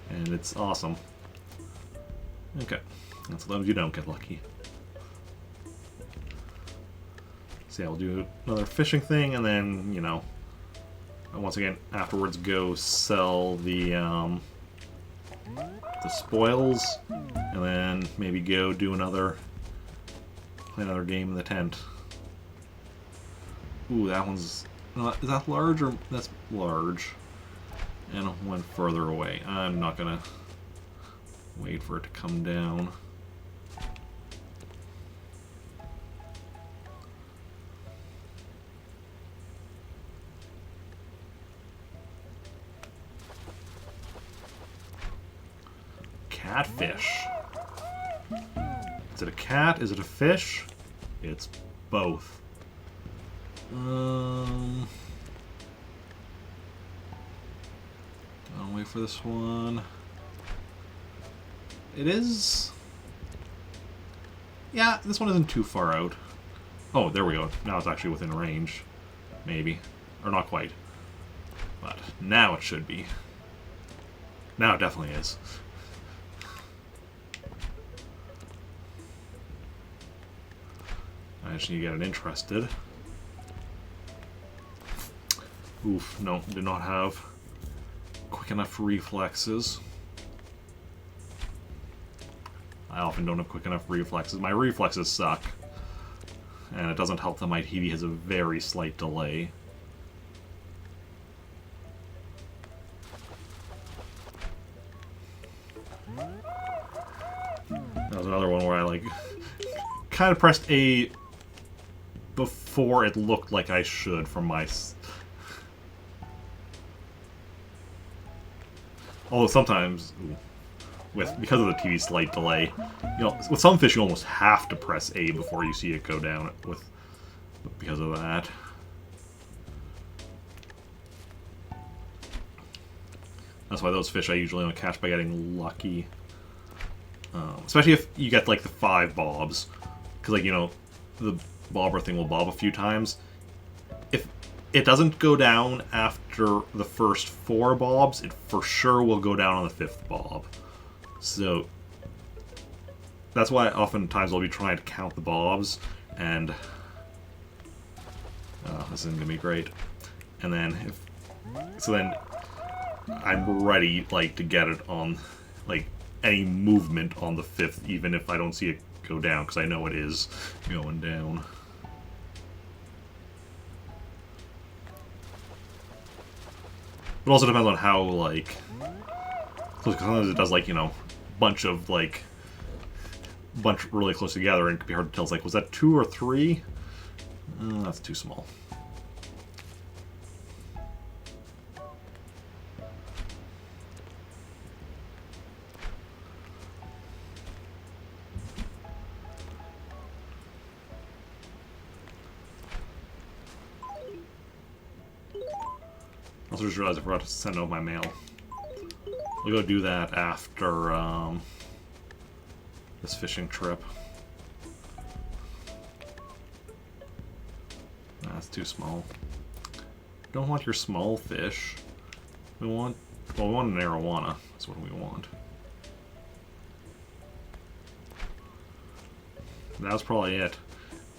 And it's awesome. Okay. And sometimes you don't get lucky. So yeah, we'll do another fishing thing, and then, you know, once again, afterwards go sell the spoils, and then maybe go do play another game in the tent. Ooh, that one's... is that large, or... That's large. And it went further away. I'm not gonna wait for it to come down. Catfish. Is it a cat? Is it a fish? It's both. I'll wait for this one. It is... Yeah, this one isn't too far out. Oh, there we go. Now it's actually within range. Maybe. Or not quite. But now it should be. Now it definitely is. I just need to get it interested. Oof, no, did not have quick enough reflexes. I often don't have quick enough reflexes. My reflexes suck. And it doesn't help that my TV has a very slight delay. That was another one where I, like, kind of pressed A before it looked like I should from my... Although sometimes, because of the TV's slight delay, you know, with some fish you almost have to press A before you see it go down because of that. That's why those fish I usually don't catch by getting lucky. Especially if you get, like, the 5 bobs. Because, like, you know, the bobber thing will bob a few times. If it doesn't go down after the first 4 bobs, it for sure will go down on the 5th bob. So that's why oftentimes I'll be trying to count the bobs, and this isn't gonna be great. And then then I'm ready, like, to get it on, like, any movement on the 5th, even if I don't see it go down, because I know it is going down. It also depends on how, like... Because sometimes it does, like, you know, bunch really close together, and it can be hard to tell. It's like, was that 2 or 3? That's too small. Also just realized I forgot to send out my mail. We'll go do that after this fishing trip. That's too small. Don't want your small fish. We want, well, we want an arowana. That's what we want. That was probably it.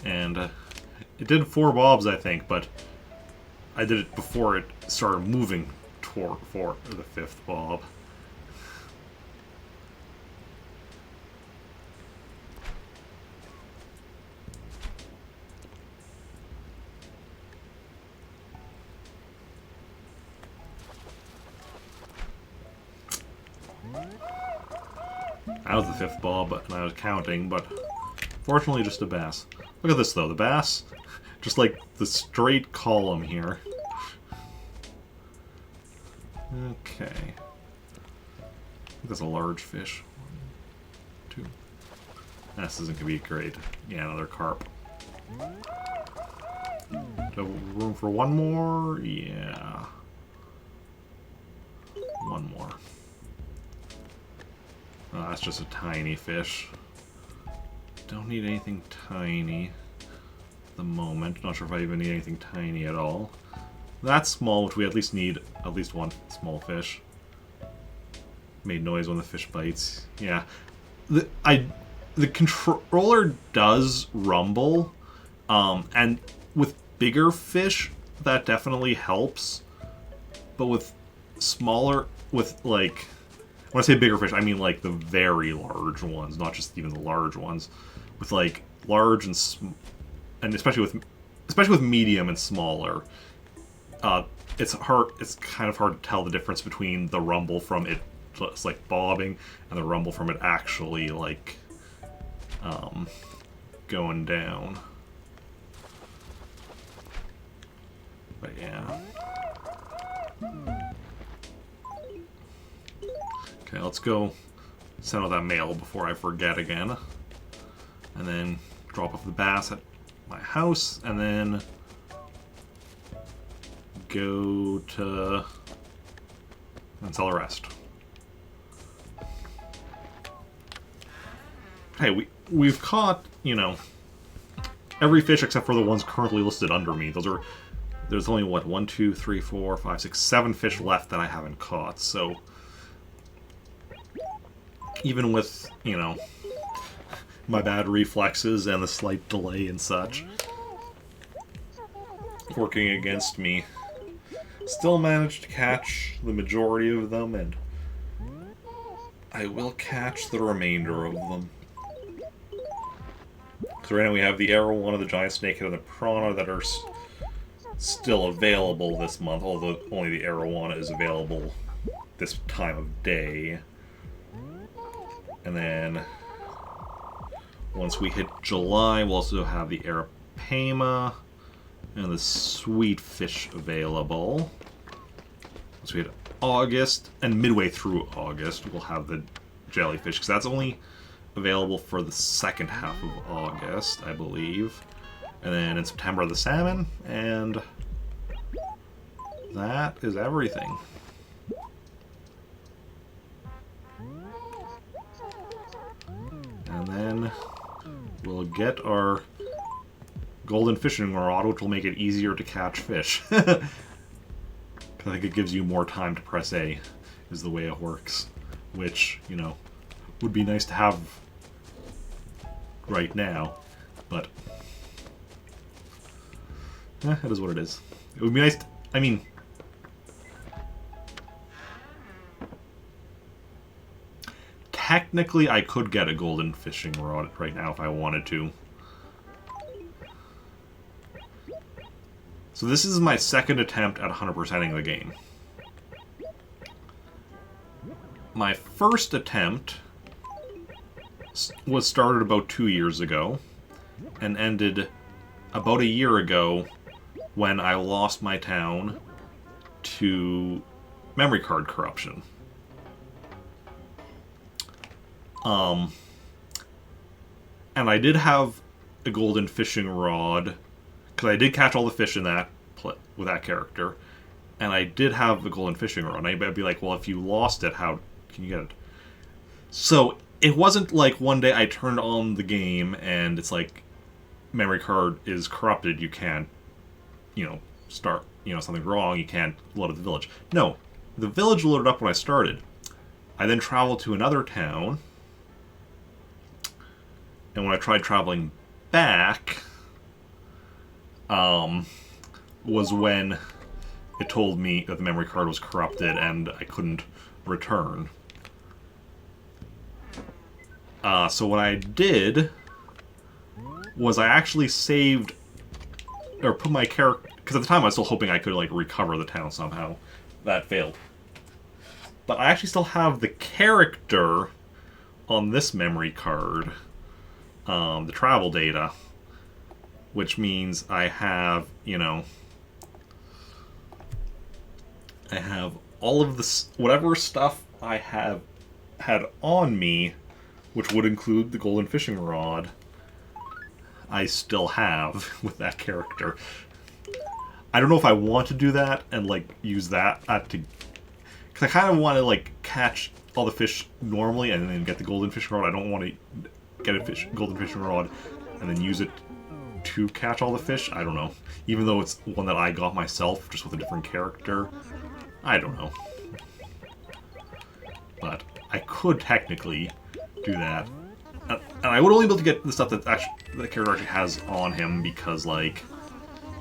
And it did 4 bobs, I think, but I did it before it started moving toward for the 5th bob. That was the 5th bob, and I was counting, but fortunately just a bass. Look at this though, the bass, just like the straight column here. Okay. I think that's a large fish. 1, 2. This isn't gonna be great. Yeah, another carp. Do room for one more? Yeah. One more. Oh, that's just a tiny fish. Don't need anything tiny at the moment. Not sure if I even need anything tiny at all. That's small, which we at least need at least one small fish. Made noise when the fish bites. Yeah. The controller does rumble, and with bigger fish, that definitely helps. But with smaller, with like, when I say bigger fish, I mean like the very large ones, not just even the large ones. With like large and especially with medium and smaller, it's hard. It's kind of hard to tell the difference between the rumble from it just like bobbing and the rumble from it actually like going down. But yeah. Okay, let's go send out that mail before I forget again. And then drop off the bass at my house, and then go to and sell the rest. Hey, we've caught, you know, every fish except for the ones currently listed under me. There's only what, 1, 2, 3, 4, 5, 6, 7 fish left that I haven't caught, so even with, you know, my bad reflexes and the slight delay and such working against me, still managed to catch the majority of them, and I will catch the remainder of them. So right now we have the arowana, the giant snakehead, and the piranha that are still available this month, although only the arowana is available this time of day. And then once we hit July, we'll also have the arapaima and the sweet fish available. Once we hit August, and midway through August, we'll have the jellyfish, because that's only available for the second half of August, I believe. And then in September, the salmon, and that is everything. And then we'll get our golden fishing rod, which will make it easier to catch fish. I think it gives you more time to press A, is the way it works. Which, you know, would be nice to have right now, but it is what it is. It would be nice to, I mean, technically I could get a golden fishing rod right now if I wanted to. So this is my second attempt at 100%ing the game. My first attempt was started about 2 years ago and ended about a year ago when I lost my town to memory card corruption. And I did have a golden fishing rod, because I did catch all the fish in that with that character, And I did have the golden fishing rod. I'd be like, well, if you lost it, how can you get it? So it wasn't like one day I turned on the game and it's like, memory card is corrupted, you can't, start, something wrong, you can't load up the village. No, the village loaded up when I started. I then traveled to another town, and when I tried traveling back, was when it told me that the memory card was corrupted and I couldn't return. So what I did was I actually saved, or put my character, because at the time I was still hoping I could, like, recover the town somehow. That failed. But I actually still have the character on this memory card, the travel data, which means I have, I have all of this, whatever stuff I have had on me, which would include the golden fishing rod, I still have with that character. I don't know if I want to do that and, like, use that to... Because I kind of want to, like, catch all the fish normally and then get the golden fishing rod. I don't want to get a golden fishing rod and then use it to catch all the fish. I don't know. Even though it's one that I got myself, just with a different character. I don't know. But I could technically do that. And I would only be able to get the stuff that the character actually has on him because, like,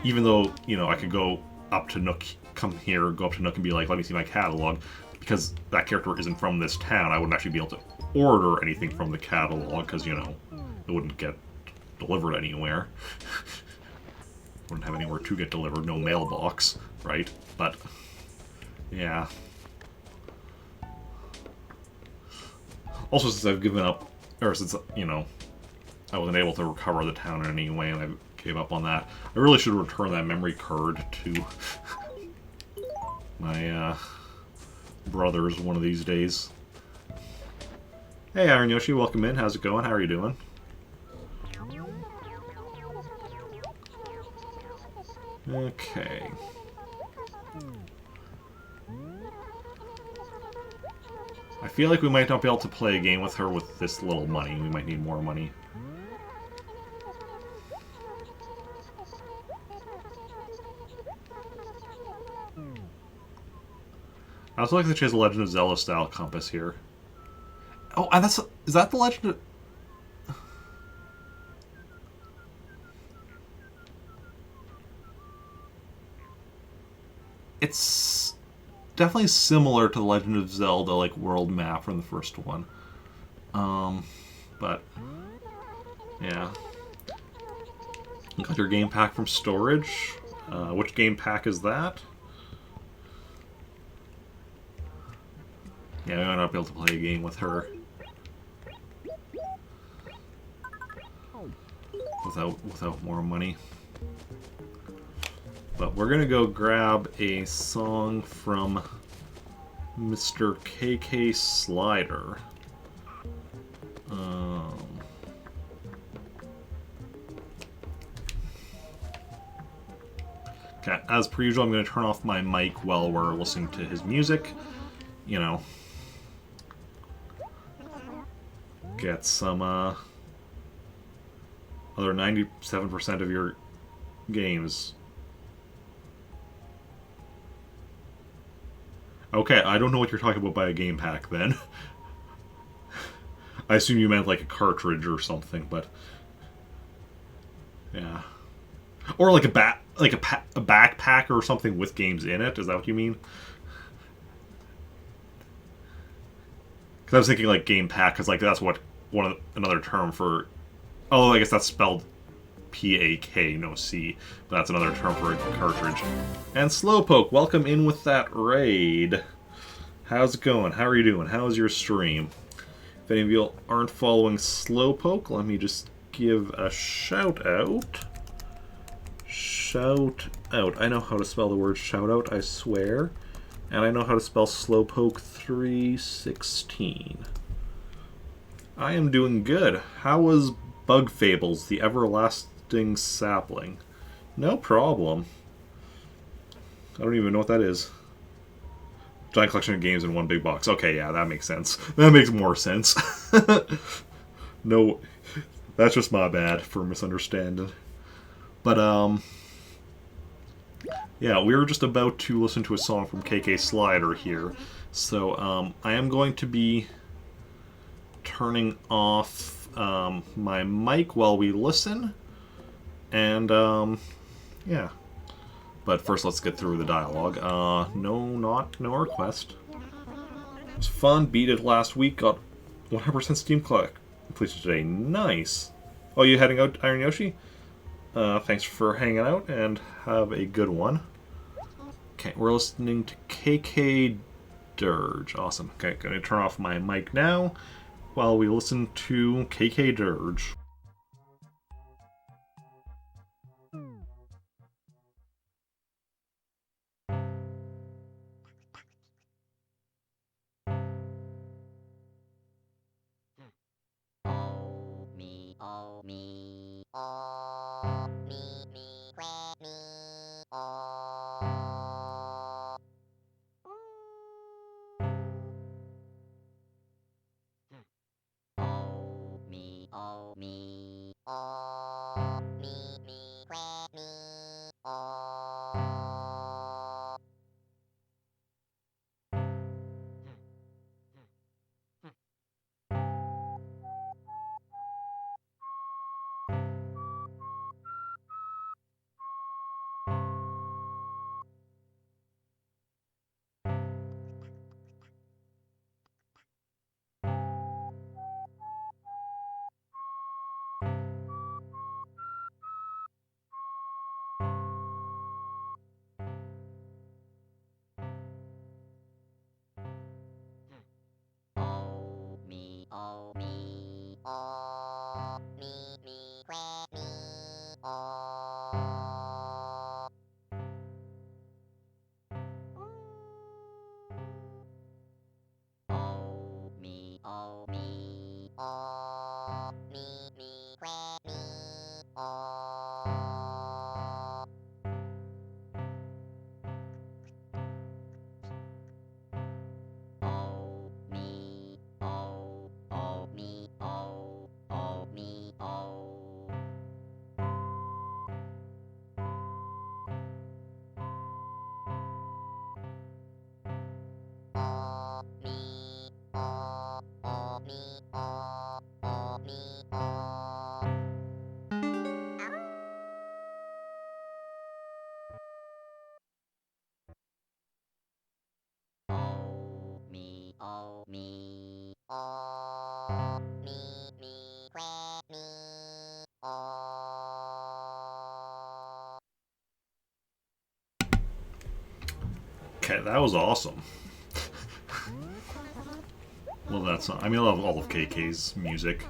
even though, I could go up to Nook, come here, go up to Nook and be like, let me see my catalog, because that character isn't from this town, I wouldn't actually be able to order anything from the catalog, because, it wouldn't get delivered anywhere. Wouldn't have anywhere to get delivered, no mailbox, right? But, yeah. Also, since I've given up, or since, I wasn't able to recover the town in any way, and I gave up on that, I really should return that memory card to my brothers one of these days. Hey, Iron Yoshi, welcome in. How's it going? How are you doing? Okay. I feel like we might not be able to play a game with her with this little money. We might need more money. I also like that she has a Legend of Zelda style compass here. Oh, and is that the Legend of... It's definitely similar to the Legend of Zelda, like, world map from the first one. But, yeah. You got your game pack from storage. Which game pack is that? Yeah, we might not be able to play a game with her without more money. But we're gonna go grab a song from Mr. KK Slider. Okay, as per usual, I'm gonna turn off my mic while we're listening to his music. Get some other 97% of your games. Okay, I don't know what you're talking about by a game pack then. I assume you meant like a cartridge or something, but yeah, or like a backpack or something with games in it. Is that what you mean? Because I was thinking like game pack, because like that's what another term for. Although I guess that's spelled P-A-K, no C. But that's another term for a cartridge. And Slowpoke, welcome in with that raid. How's it going? How are you doing? How's your stream? If any of you aren't following Slowpoke, let me just give a shout out. Shout out. I know how to spell the word shout out, I swear. And I know how to spell Slowpoke 316. I am doing good. How was Bug Fables, the Everlasting Sapling? No problem. I don't even know what that is. Giant collection of games in one big box. Okay, yeah, that makes sense. That makes more sense. No, that's just my bad for misunderstanding. But, yeah, we were just about to listen to a song from KK Slider here. So, I am going to be turning off my mic while we listen. And, yeah. But first, let's get through the dialogue. No request. It was fun. Beat it last week. Got 100% Steam completion today. Nice. Oh, you heading out, Iron Yoshi? Thanks for hanging out, and have a good one. Okay, we're listening to KK Dirge. Awesome. Okay, gonna turn off my mic now while we listen to KK Dirge. Oh me, oh me, quack me, oh. Oh me, oh me, oh me, quack me, oh. Oh me, oh me, oh me, quack me, oh. Oh me, oh me, oh me, quack me, oh. Oh me, oh me, oh me, oh. Oh me, oh me, oh me, oh. Oh me, oh me, oh me, quack me, oh. Okay, that was awesome. Love that song. I mean, I love all of KK's music.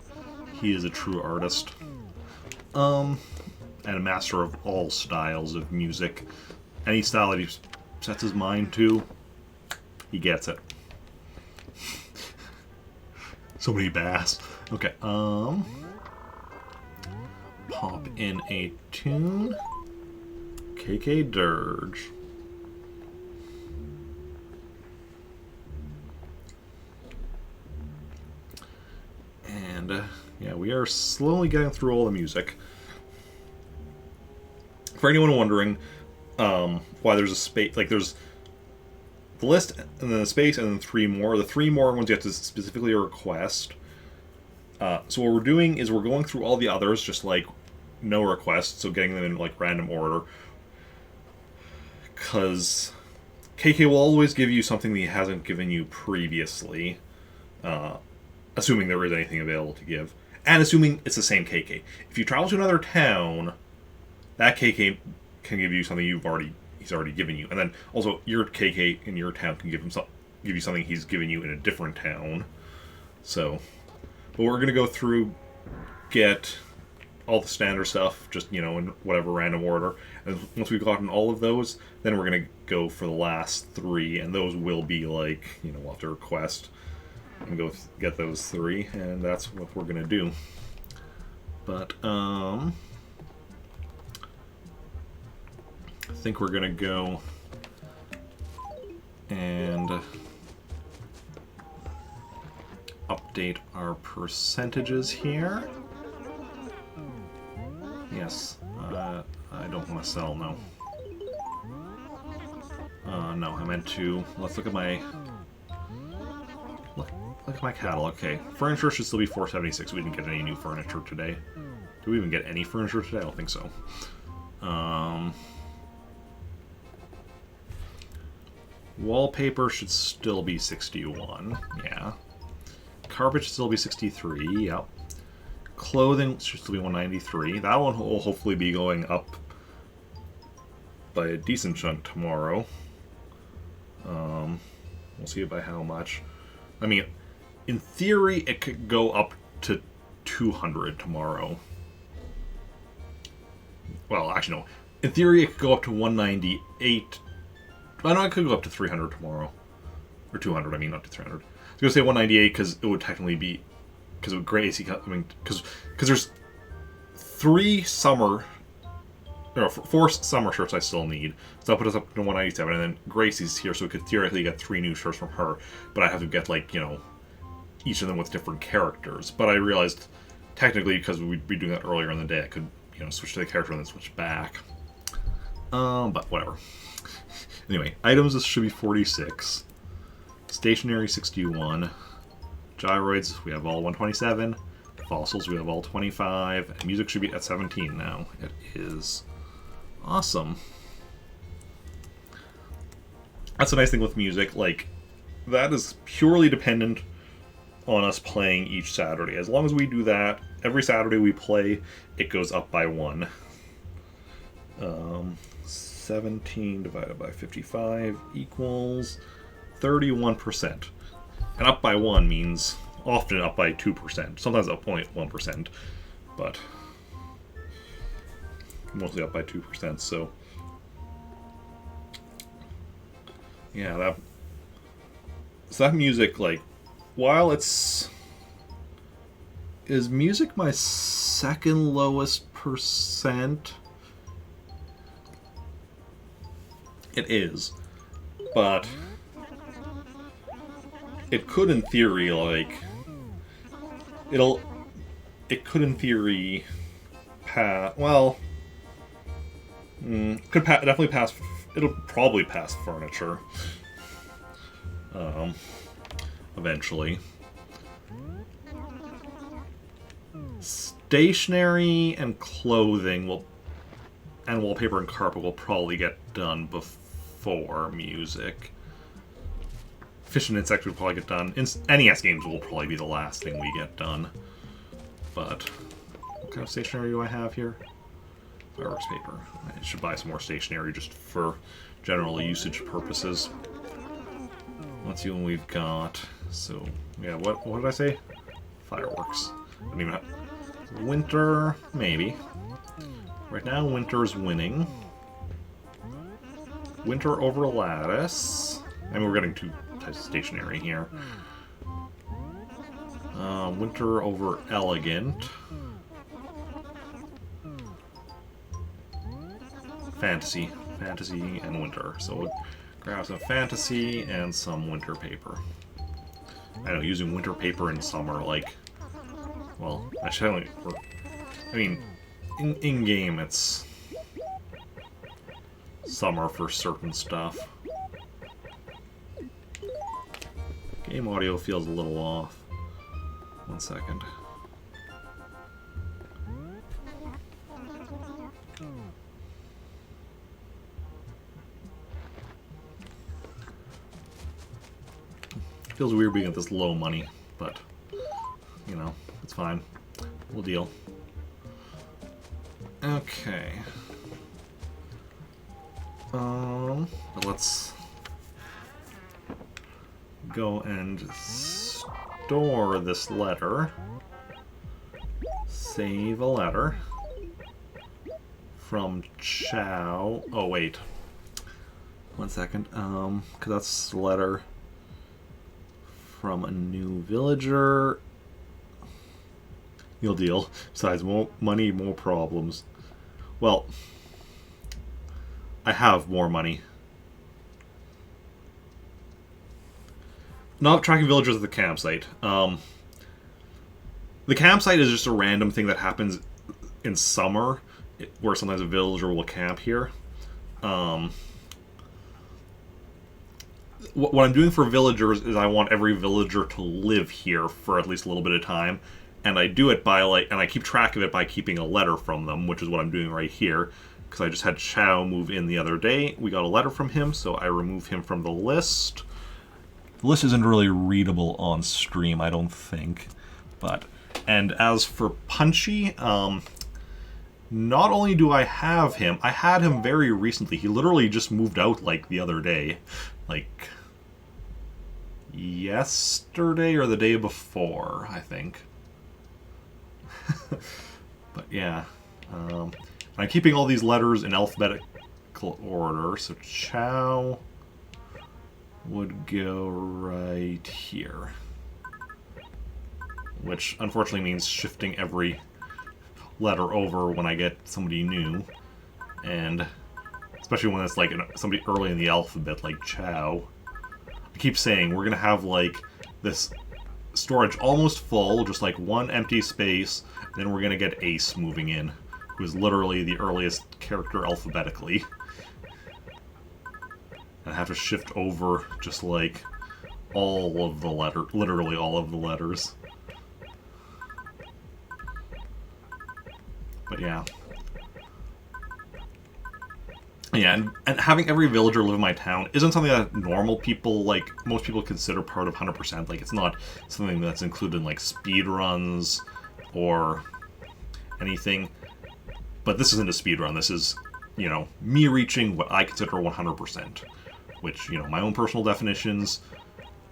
He is a true artist. And a master of all styles of music. Any style that he sets his mind to, he gets it. So many bass. Okay, pop in a tune. KK Dirge. And, yeah, we are slowly getting through all the music. For anyone wondering why there's a space, like there's the list and then the space and then three more. The three more ones you have to specifically request. So what we're doing is we're going through all the others, just like no request, so getting them in like random order. Because KK will always give you something that he hasn't given you previously, assuming there is anything available to give, and assuming it's the same KK. If you travel to another town, that KK can give you something he's already given you, and then also your KK in your town can give you something he's given you in a different town. So, but we're gonna go through, get all the standard stuff, just in whatever random order, and once we've gotten all of those, then we're gonna go for the last three, and those will be like we'll have to request and go get those three, and that's what we're gonna do. But I think we're gonna go And update our percentages here. Yes, I don't want to sell, no. No, I meant to... Let's look at my... Look at my catalog. Okay, furniture should still be $4.76. We didn't get any new furniture today. Did we even get any furniture today? I don't think so. Wallpaper should still be 61. Yeah. Carpet should still be 63. Yep. Clothing should still be 193. That one will hopefully be going up by a decent chunk tomorrow. We'll see by how much. I mean, in theory, it could go up to 200 tomorrow. Well, actually, no. In theory, it could go up to 198. I know it could go up to 300 tomorrow. Or 200, I mean, not to 300. I was going to say 198 because it would technically be... Because of Gracie... I mean, because there's 4 summer shirts I still need. So that put us up to 197, and then Gracie's here, so we could theoretically get 3 new shirts from her. But I have to get, like, you know, each of them with different characters. But I realized, technically, because we'd be doing that earlier in the day, I could, you know, switch to the character and then switch back. But whatever. Anyway, items should be 46. Stationery, 61. Gyroids, we have all 127. Fossils, we have all 25. And music should be at 17 now. It is awesome. That's a nice thing with music. Like, that is purely dependent on us playing each Saturday. As long as we do that, every Saturday we play, it goes up by 1. 17 divided by 55 equals 31%. And up by 1 means often up by 2%. Sometimes up 0.1%, but mostly up by 2%. So yeah, that music, like, while is music my second lowest percent? It is, but it could in theory, like, it could in theory pass, well, definitely pass, it'll probably pass furniture, eventually. Stationery and clothing and wallpaper and carpet will probably get done before music. Fish and insects will probably get done. NES games will probably be the last thing we get done. But what kind of stationery do I have here? Fireworks paper. I should buy some more stationery just for general usage purposes. Let's see what we've got. So, yeah, what did I say? Fireworks. I don't even have... Winter, maybe. Right now, winter's winning. Winter over lattice. I mean, we're getting 2 types of stationery here. Winter over elegant. Fantasy and winter. So we'll grab some fantasy and some winter paper. I know, using winter paper in summer, like, well, I mean, in game it's summer for certain stuff. Game audio feels a little off. 1 second. Feels weird being at this low money, but, you know, it's fine. We'll deal. Okay. Let's go and store this letter. Save a letter from Chow. Oh, wait. 1 second. Because that's the letter from a new villager. You'll deal. Besides, more money, more problems. Well, I have more money. Not tracking villagers at the campsite. The campsite is just a random thing that happens in summer, where sometimes a villager will camp here. What I'm doing for villagers is I want every villager to live here for at least a little bit of time, and I do it by and I keep track of it by keeping a letter from them, which is what I'm doing right here, because I just had Chow move in the other day. We got a letter from him, so I remove him from the list. The list isn't really readable on stream, I don't think, and as for Punchy, not only do I have him, I had him very recently. He literally just moved out, like, the other day. Like, yesterday or the day before, I think. But, yeah. I'm keeping all these letters in alphabetical order, so Chow would go right here. Which, unfortunately, means shifting every letter over when I get somebody new, and especially when it's like somebody early in the alphabet like Chow. I keep saying we're gonna have like this storage almost full, just like one empty space, then we're gonna get Ace moving in, who is literally the earliest character alphabetically, and I have to shift over just like all of the literally all of the letters. But yeah. Yeah, and having every villager live in my town isn't something that normal people, like, most people consider part of 100%. Like, it's not something that's included in, like, speedruns or anything. But this isn't a speedrun. This is, you know, me reaching what I consider 100%. Which, you know, my own personal definitions.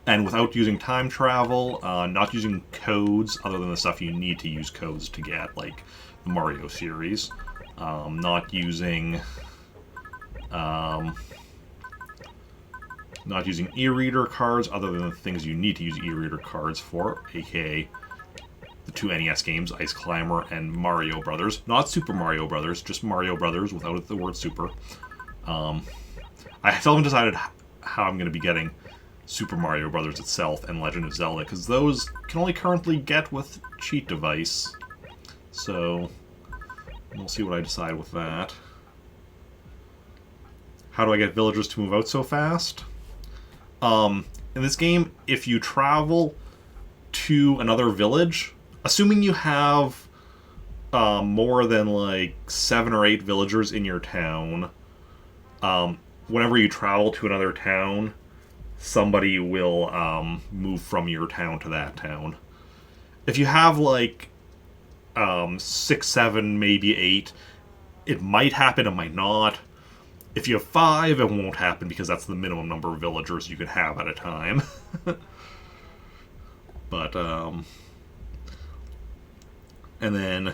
And without using time travel, not using codes, other than the stuff you need to use codes to get, like the Mario series. Not using e-reader cards, other than the things you need to use e-reader cards for, aka the two NES games, Ice Climber and Mario Brothers. Not Super Mario Brothers, just Mario Brothers without the word Super. I still haven't decided how I'm going to be getting Super Mario Brothers itself and Legend of Zelda, because those can only currently get with cheat device. So we'll see what I decide with that. How do I get villagers to move out so fast? In this game, if you travel to another village, assuming you have more than like 7 or 8 villagers in your town, whenever you travel to another town, somebody will move from your town to that town. If you have like 6, 7, maybe 8, it might happen, it might not. If you have 5, it won't happen because that's the minimum number of villagers you can have at a time. But, and then,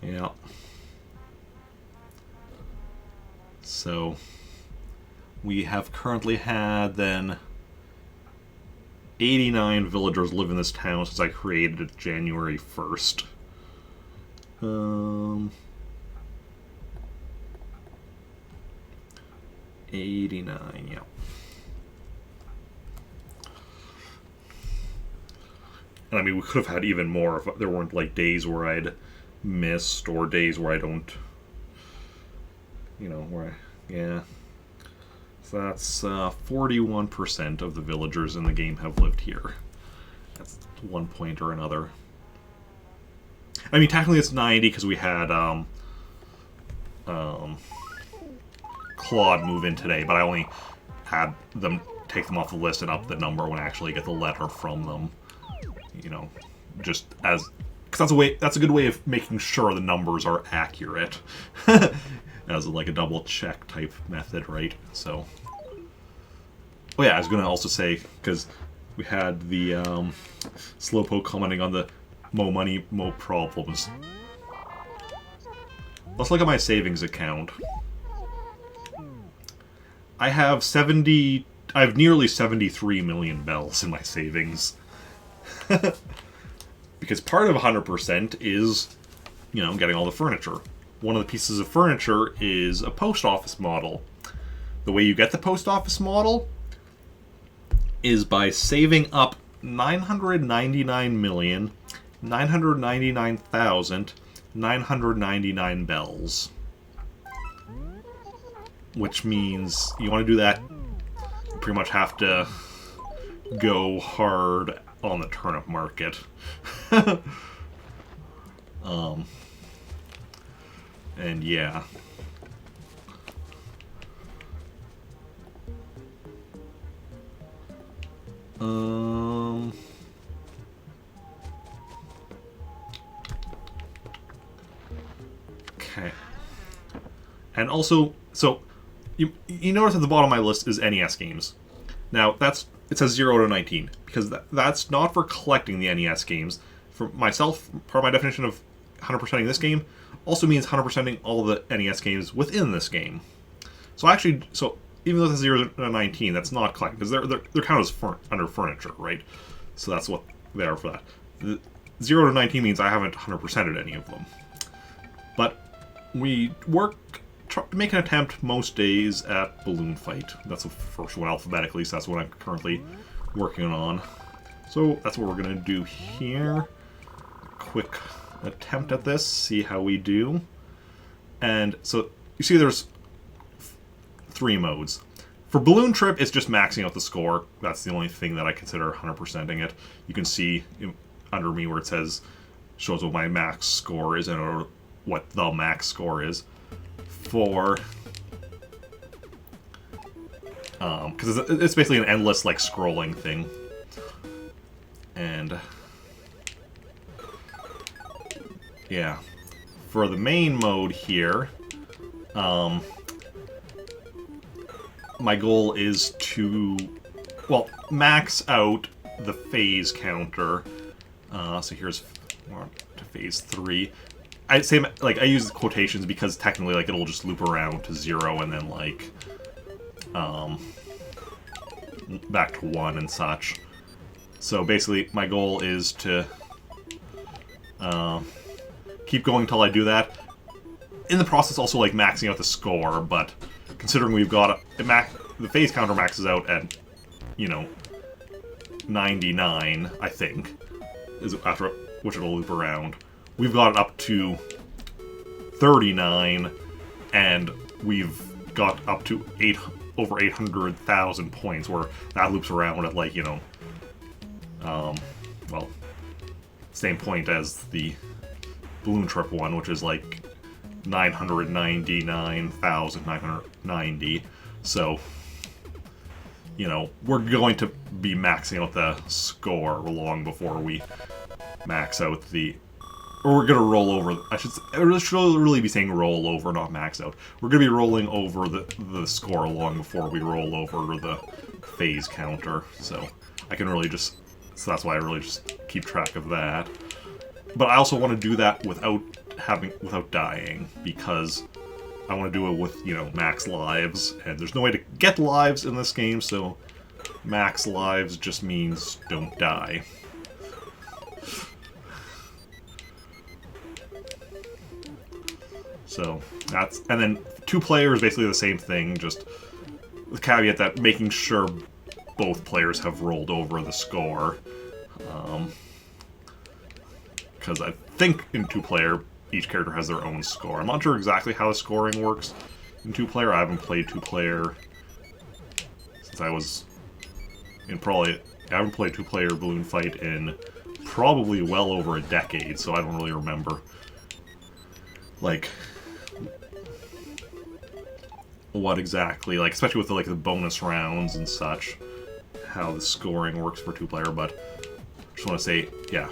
yeah. So, we have currently had, then, 89 villagers live in this town since I created it January 1st. 89, yeah. And I mean, we could have had even more if there weren't, like, days where I'd missed, or days where I don't, you know, where yeah. So that's 41% of the villagers in the game have lived here. That's one point or another. I mean, technically it's 90 because we had Claude move in today, but I only had them take them off the list and up the number when I actually get the letter from them. You know, just as, because that's a good way of making sure the numbers are accurate. As like a double check type method, right? So, oh yeah, I was gonna also say, because we had the Slowpoke commenting on the mo money, mo problems. Let's look at my savings account. I have nearly 73 million bells in my savings. Because part of 100% is, you know, getting all the furniture. One of the pieces of furniture is a post office model. The way you get the post office model, is by saving up 999,999,999 bells. Which means you want to do that, you pretty much have to go hard on the turnip market. And yeah. Okay. And also, so you notice at the bottom of my list is NES games. Now it says 0 to 19 because that's not for collecting the NES games. For myself, part of my definition of 100%ing this game also means 100%ing all the NES games within this game. So even though it's 0 to 19, that's not collecting because they're counted as under furniture, right? So that's what they are for that. The 0 to 19 means I haven't 100%ed any of them. But we make an attempt most days at Balloon Fight. That's the first one alphabetically, so that's what I'm currently working on. So that's what we're going to do here. Quick attempt at this, see how we do. And so you see there's 3 modes. For Balloon Trip, it's just maxing out the score. That's the only thing that I consider 100%ing it. You can see under me where it shows what my max score is and what the max score is. For because it's basically an endless like scrolling thing. And yeah, for the main mode here, my goal is to, well, max out the phase counter. So here's to phase 3. I say, like, I use quotations because technically, like, it'll just loop around to 0 and then, like, back to 1 and such. So basically, my goal is to keep going until I do that. In the process, also, like, maxing out the score, but considering we've got the phase counter maxes out at, 99, I think, is after which it'll loop around. We've got it up to 39, and we've got up to over 800,000 points, where that loops around at, like, well, same point as the Balloon Trip one, which is, like, 999,990. So, we're going to be maxing out the score long before we max out or we're going to roll over. I should really be saying roll over, not max out. We're going to be rolling over the score long before we roll over the phase counter. So so that's why I really just keep track of that. But I also want to do that without dying, because I want to do it with, max lives, and there's no way to get lives in this game, so max lives just means don't die. So and then 2 players, basically the same thing, just the caveat that making sure both players have rolled over the score. Because I think in 2-player, each character has their own score. I'm not sure exactly how the scoring works in 2-player. I haven't played 2-player since I was I haven't played 2-player Balloon Fight in probably well over a decade, so I don't really remember, like, what exactly, like, especially with the bonus rounds and such, how the scoring works for 2-player, but I just want to say, yeah,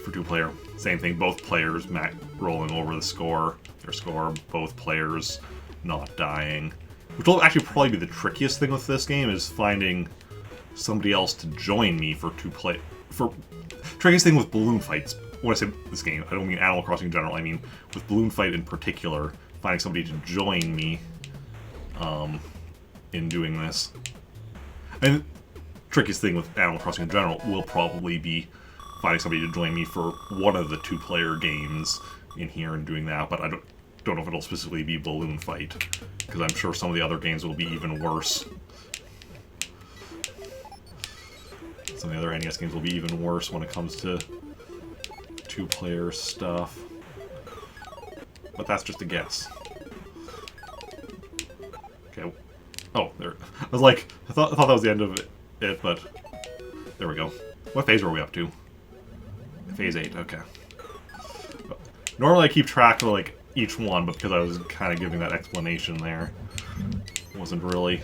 for 2-player, same thing, both players rolling over their score, both players not dying. Which will actually probably be the trickiest thing with this game, is finding somebody else to join me for trickiest thing with Balloon Fights. When I say this game, I don't mean Animal Crossing in general, I mean with Balloon Fight in particular, finding somebody to join me in doing this. And trickiest thing with Animal Crossing in general will probably be finding somebody to join me for one of the 2-player games in here and doing that, but I don't know if it'll specifically be Balloon Fight, because I'm sure some of the other games will be even worse. some of the other NES games will be even worse when it comes to two-player stuff. But that's just a guess. Okay. Oh, there. I was like, I thought that was the end of it, but there we go. What phase were we up to? Phase 8. Okay. Normally I keep track of like each one, but because I was kind of giving that explanation there, wasn't really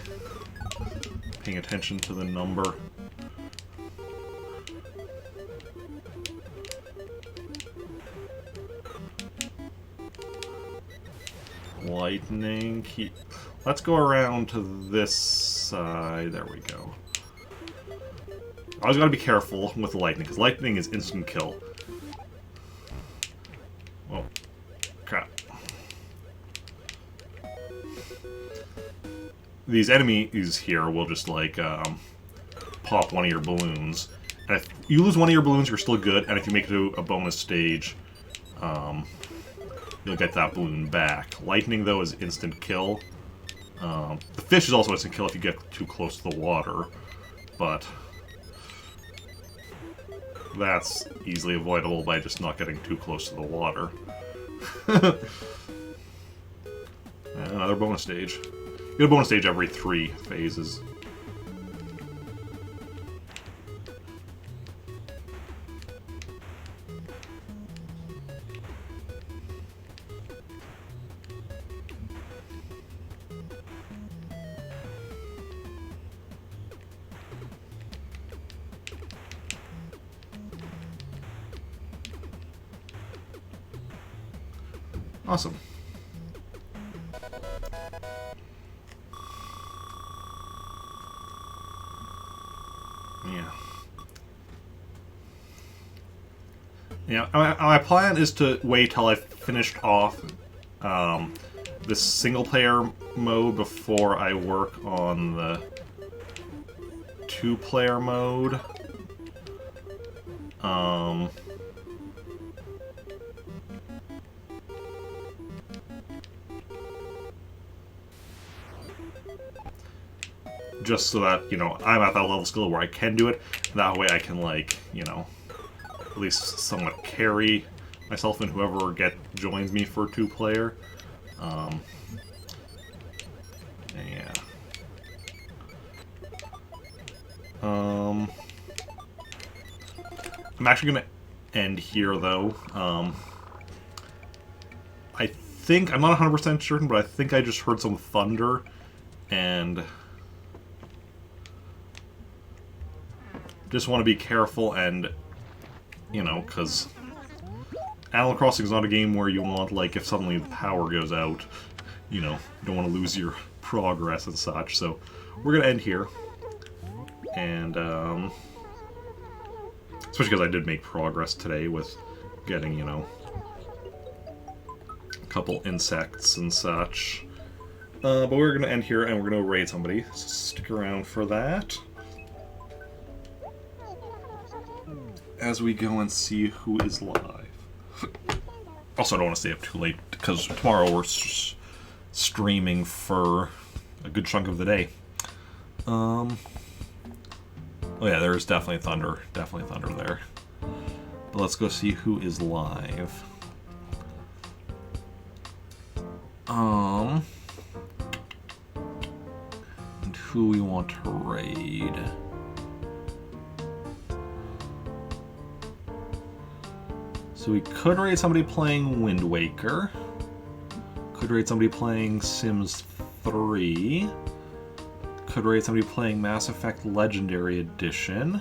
paying attention to the number. Lightning. Let's go around to this side. There we go. I always gotta be careful with lightning, because lightning is instant kill. Oh, crap. These enemies here will just, like, pop one of your balloons. And if you lose one of your balloons, you're still good, and if you make it to a bonus stage, you'll get that balloon back. Lightning, though, is instant kill. The fish is also instant kill if you get too close to the water, but that's easily avoidable by just not getting too close to the water. And another bonus stage. You get a bonus stage every 3 phases. Awesome. Yeah. Yeah, my plan is to wait till I've finished off this single-player mode before I work on the two-player mode. Just so that, you know, I'm at that level of skill where I can do it. That way I can, like, you know, at least somewhat carry myself and whoever joins me for two-player. Yeah. I'm actually gonna end here, though. I think, I'm not 100% certain, but I think I just heard some thunder, and just want to be careful and, you know, because Animal Crossing is not a game where you want, like, if suddenly the power goes out, you know, you don't want to lose your progress and such. So we're going to end here. And, especially because I did make progress today with getting, you know, a couple insects and such. But we're going to end here and we're going to raid somebody. So stick around for that as we go and see who is live. Also, I don't want to stay up too late, because tomorrow we're streaming for a good chunk of the day. Oh yeah, there's definitely thunder. Definitely thunder there. But let's go see who is live. And who we want to raid. So we could raid somebody playing Wind Waker. Could raid somebody playing Sims 3. Could raid somebody playing Mass Effect Legendary Edition.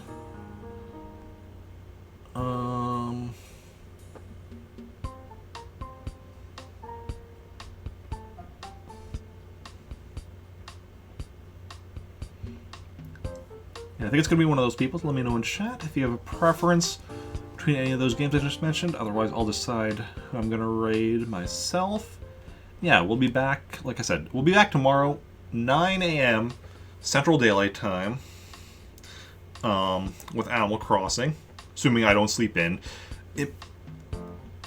Yeah, I think it's going to be one of those people. So let me know in chat if you have a preference between any of those games I just mentioned. Otherwise, I'll decide who I'm going to raid myself. Yeah, we'll be back, like I said, we'll be back tomorrow, 9 a.m. Central Daylight Time, with Animal Crossing, assuming I don't sleep in.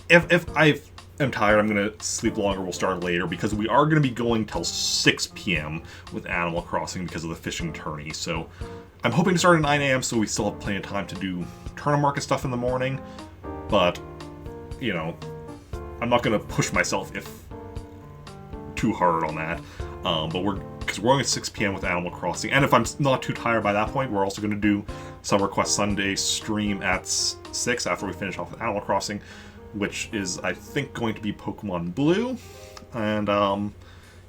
If I am tired, I'm going to sleep longer, we'll start later, because we are going to be going till 6 p.m. with Animal Crossing because of the fishing tourney. So I'm hoping to start at 9 a.m. so we still have plenty of time to do tournament market stuff in the morning. But, you know, I'm not going to push myself if too hard on that. Because we're going at 6 p.m. with Animal Crossing, and if I'm not too tired by that point, we're also going to do Summer Quest Sunday stream at 6 after we finish off with Animal Crossing, which is, I think, going to be Pokemon Blue. And,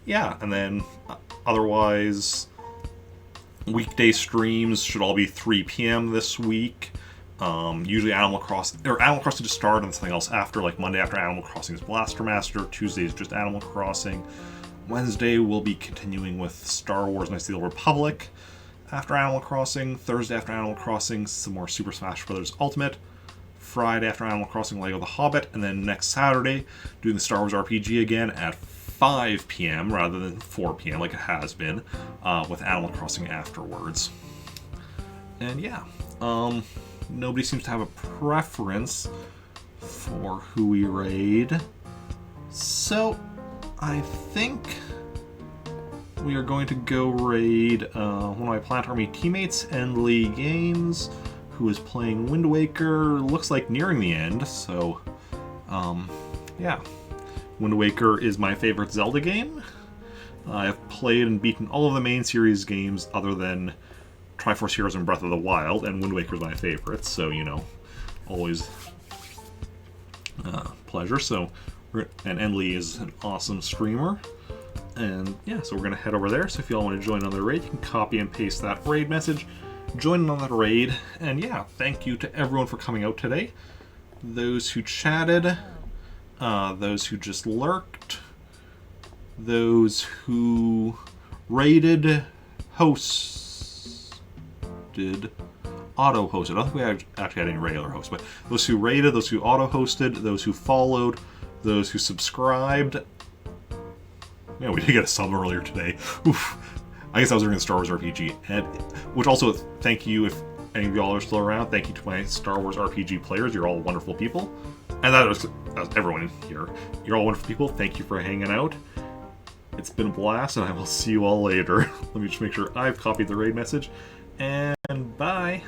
yeah, and then otherwise, weekday streams should all be 3 p.m. this week. Usually Animal Crossing to start and something else after, like Monday after Animal Crossing is Blaster Master, Tuesday is just Animal Crossing, Wednesday we'll be continuing with Star Wars Knights of the Old Republic after Animal Crossing, Thursday after Animal Crossing some more Super Smash Bros. Ultimate, Friday after Animal Crossing Lego The Hobbit, and then next Saturday doing the Star Wars RPG again at 5 p.m. rather than 4 p.m. like it has been, with Animal Crossing afterwards. And yeah, nobody seems to have a preference for who we raid. So, I think we are going to go raid one of my Plant Army teammates, Endley Games, who is playing Wind Waker. Looks like nearing the end, so, yeah. Wind Waker is my favorite Zelda game. I have played and beaten all of the main series games other than Triforce Heroes and Breath of the Wild, and Wind Waker is my favorite, so, you know, always pleasure. So, and Endley is an awesome streamer, and yeah, so we're going to head over there. So if you all want to join on the raid, you can copy and paste that raid message, join in on that raid, and yeah, thank you to everyone for coming out today. Those who chatted, those who just lurked, those who raided, auto-hosted. I don't think we actually had any regular hosts, but those who rated, those who auto-hosted, those who followed, those who subscribed. Yeah, we did get a sub earlier today. Oof. I guess I was during the Star Wars RPG. And, which also, thank you if any of y'all are still around. Thank you to my Star Wars RPG players. You're all wonderful people. And that was everyone here. You're all wonderful people. Thank you for hanging out. It's been a blast, and I will see you all later. Let me just make sure I've copied the raid message. And bye.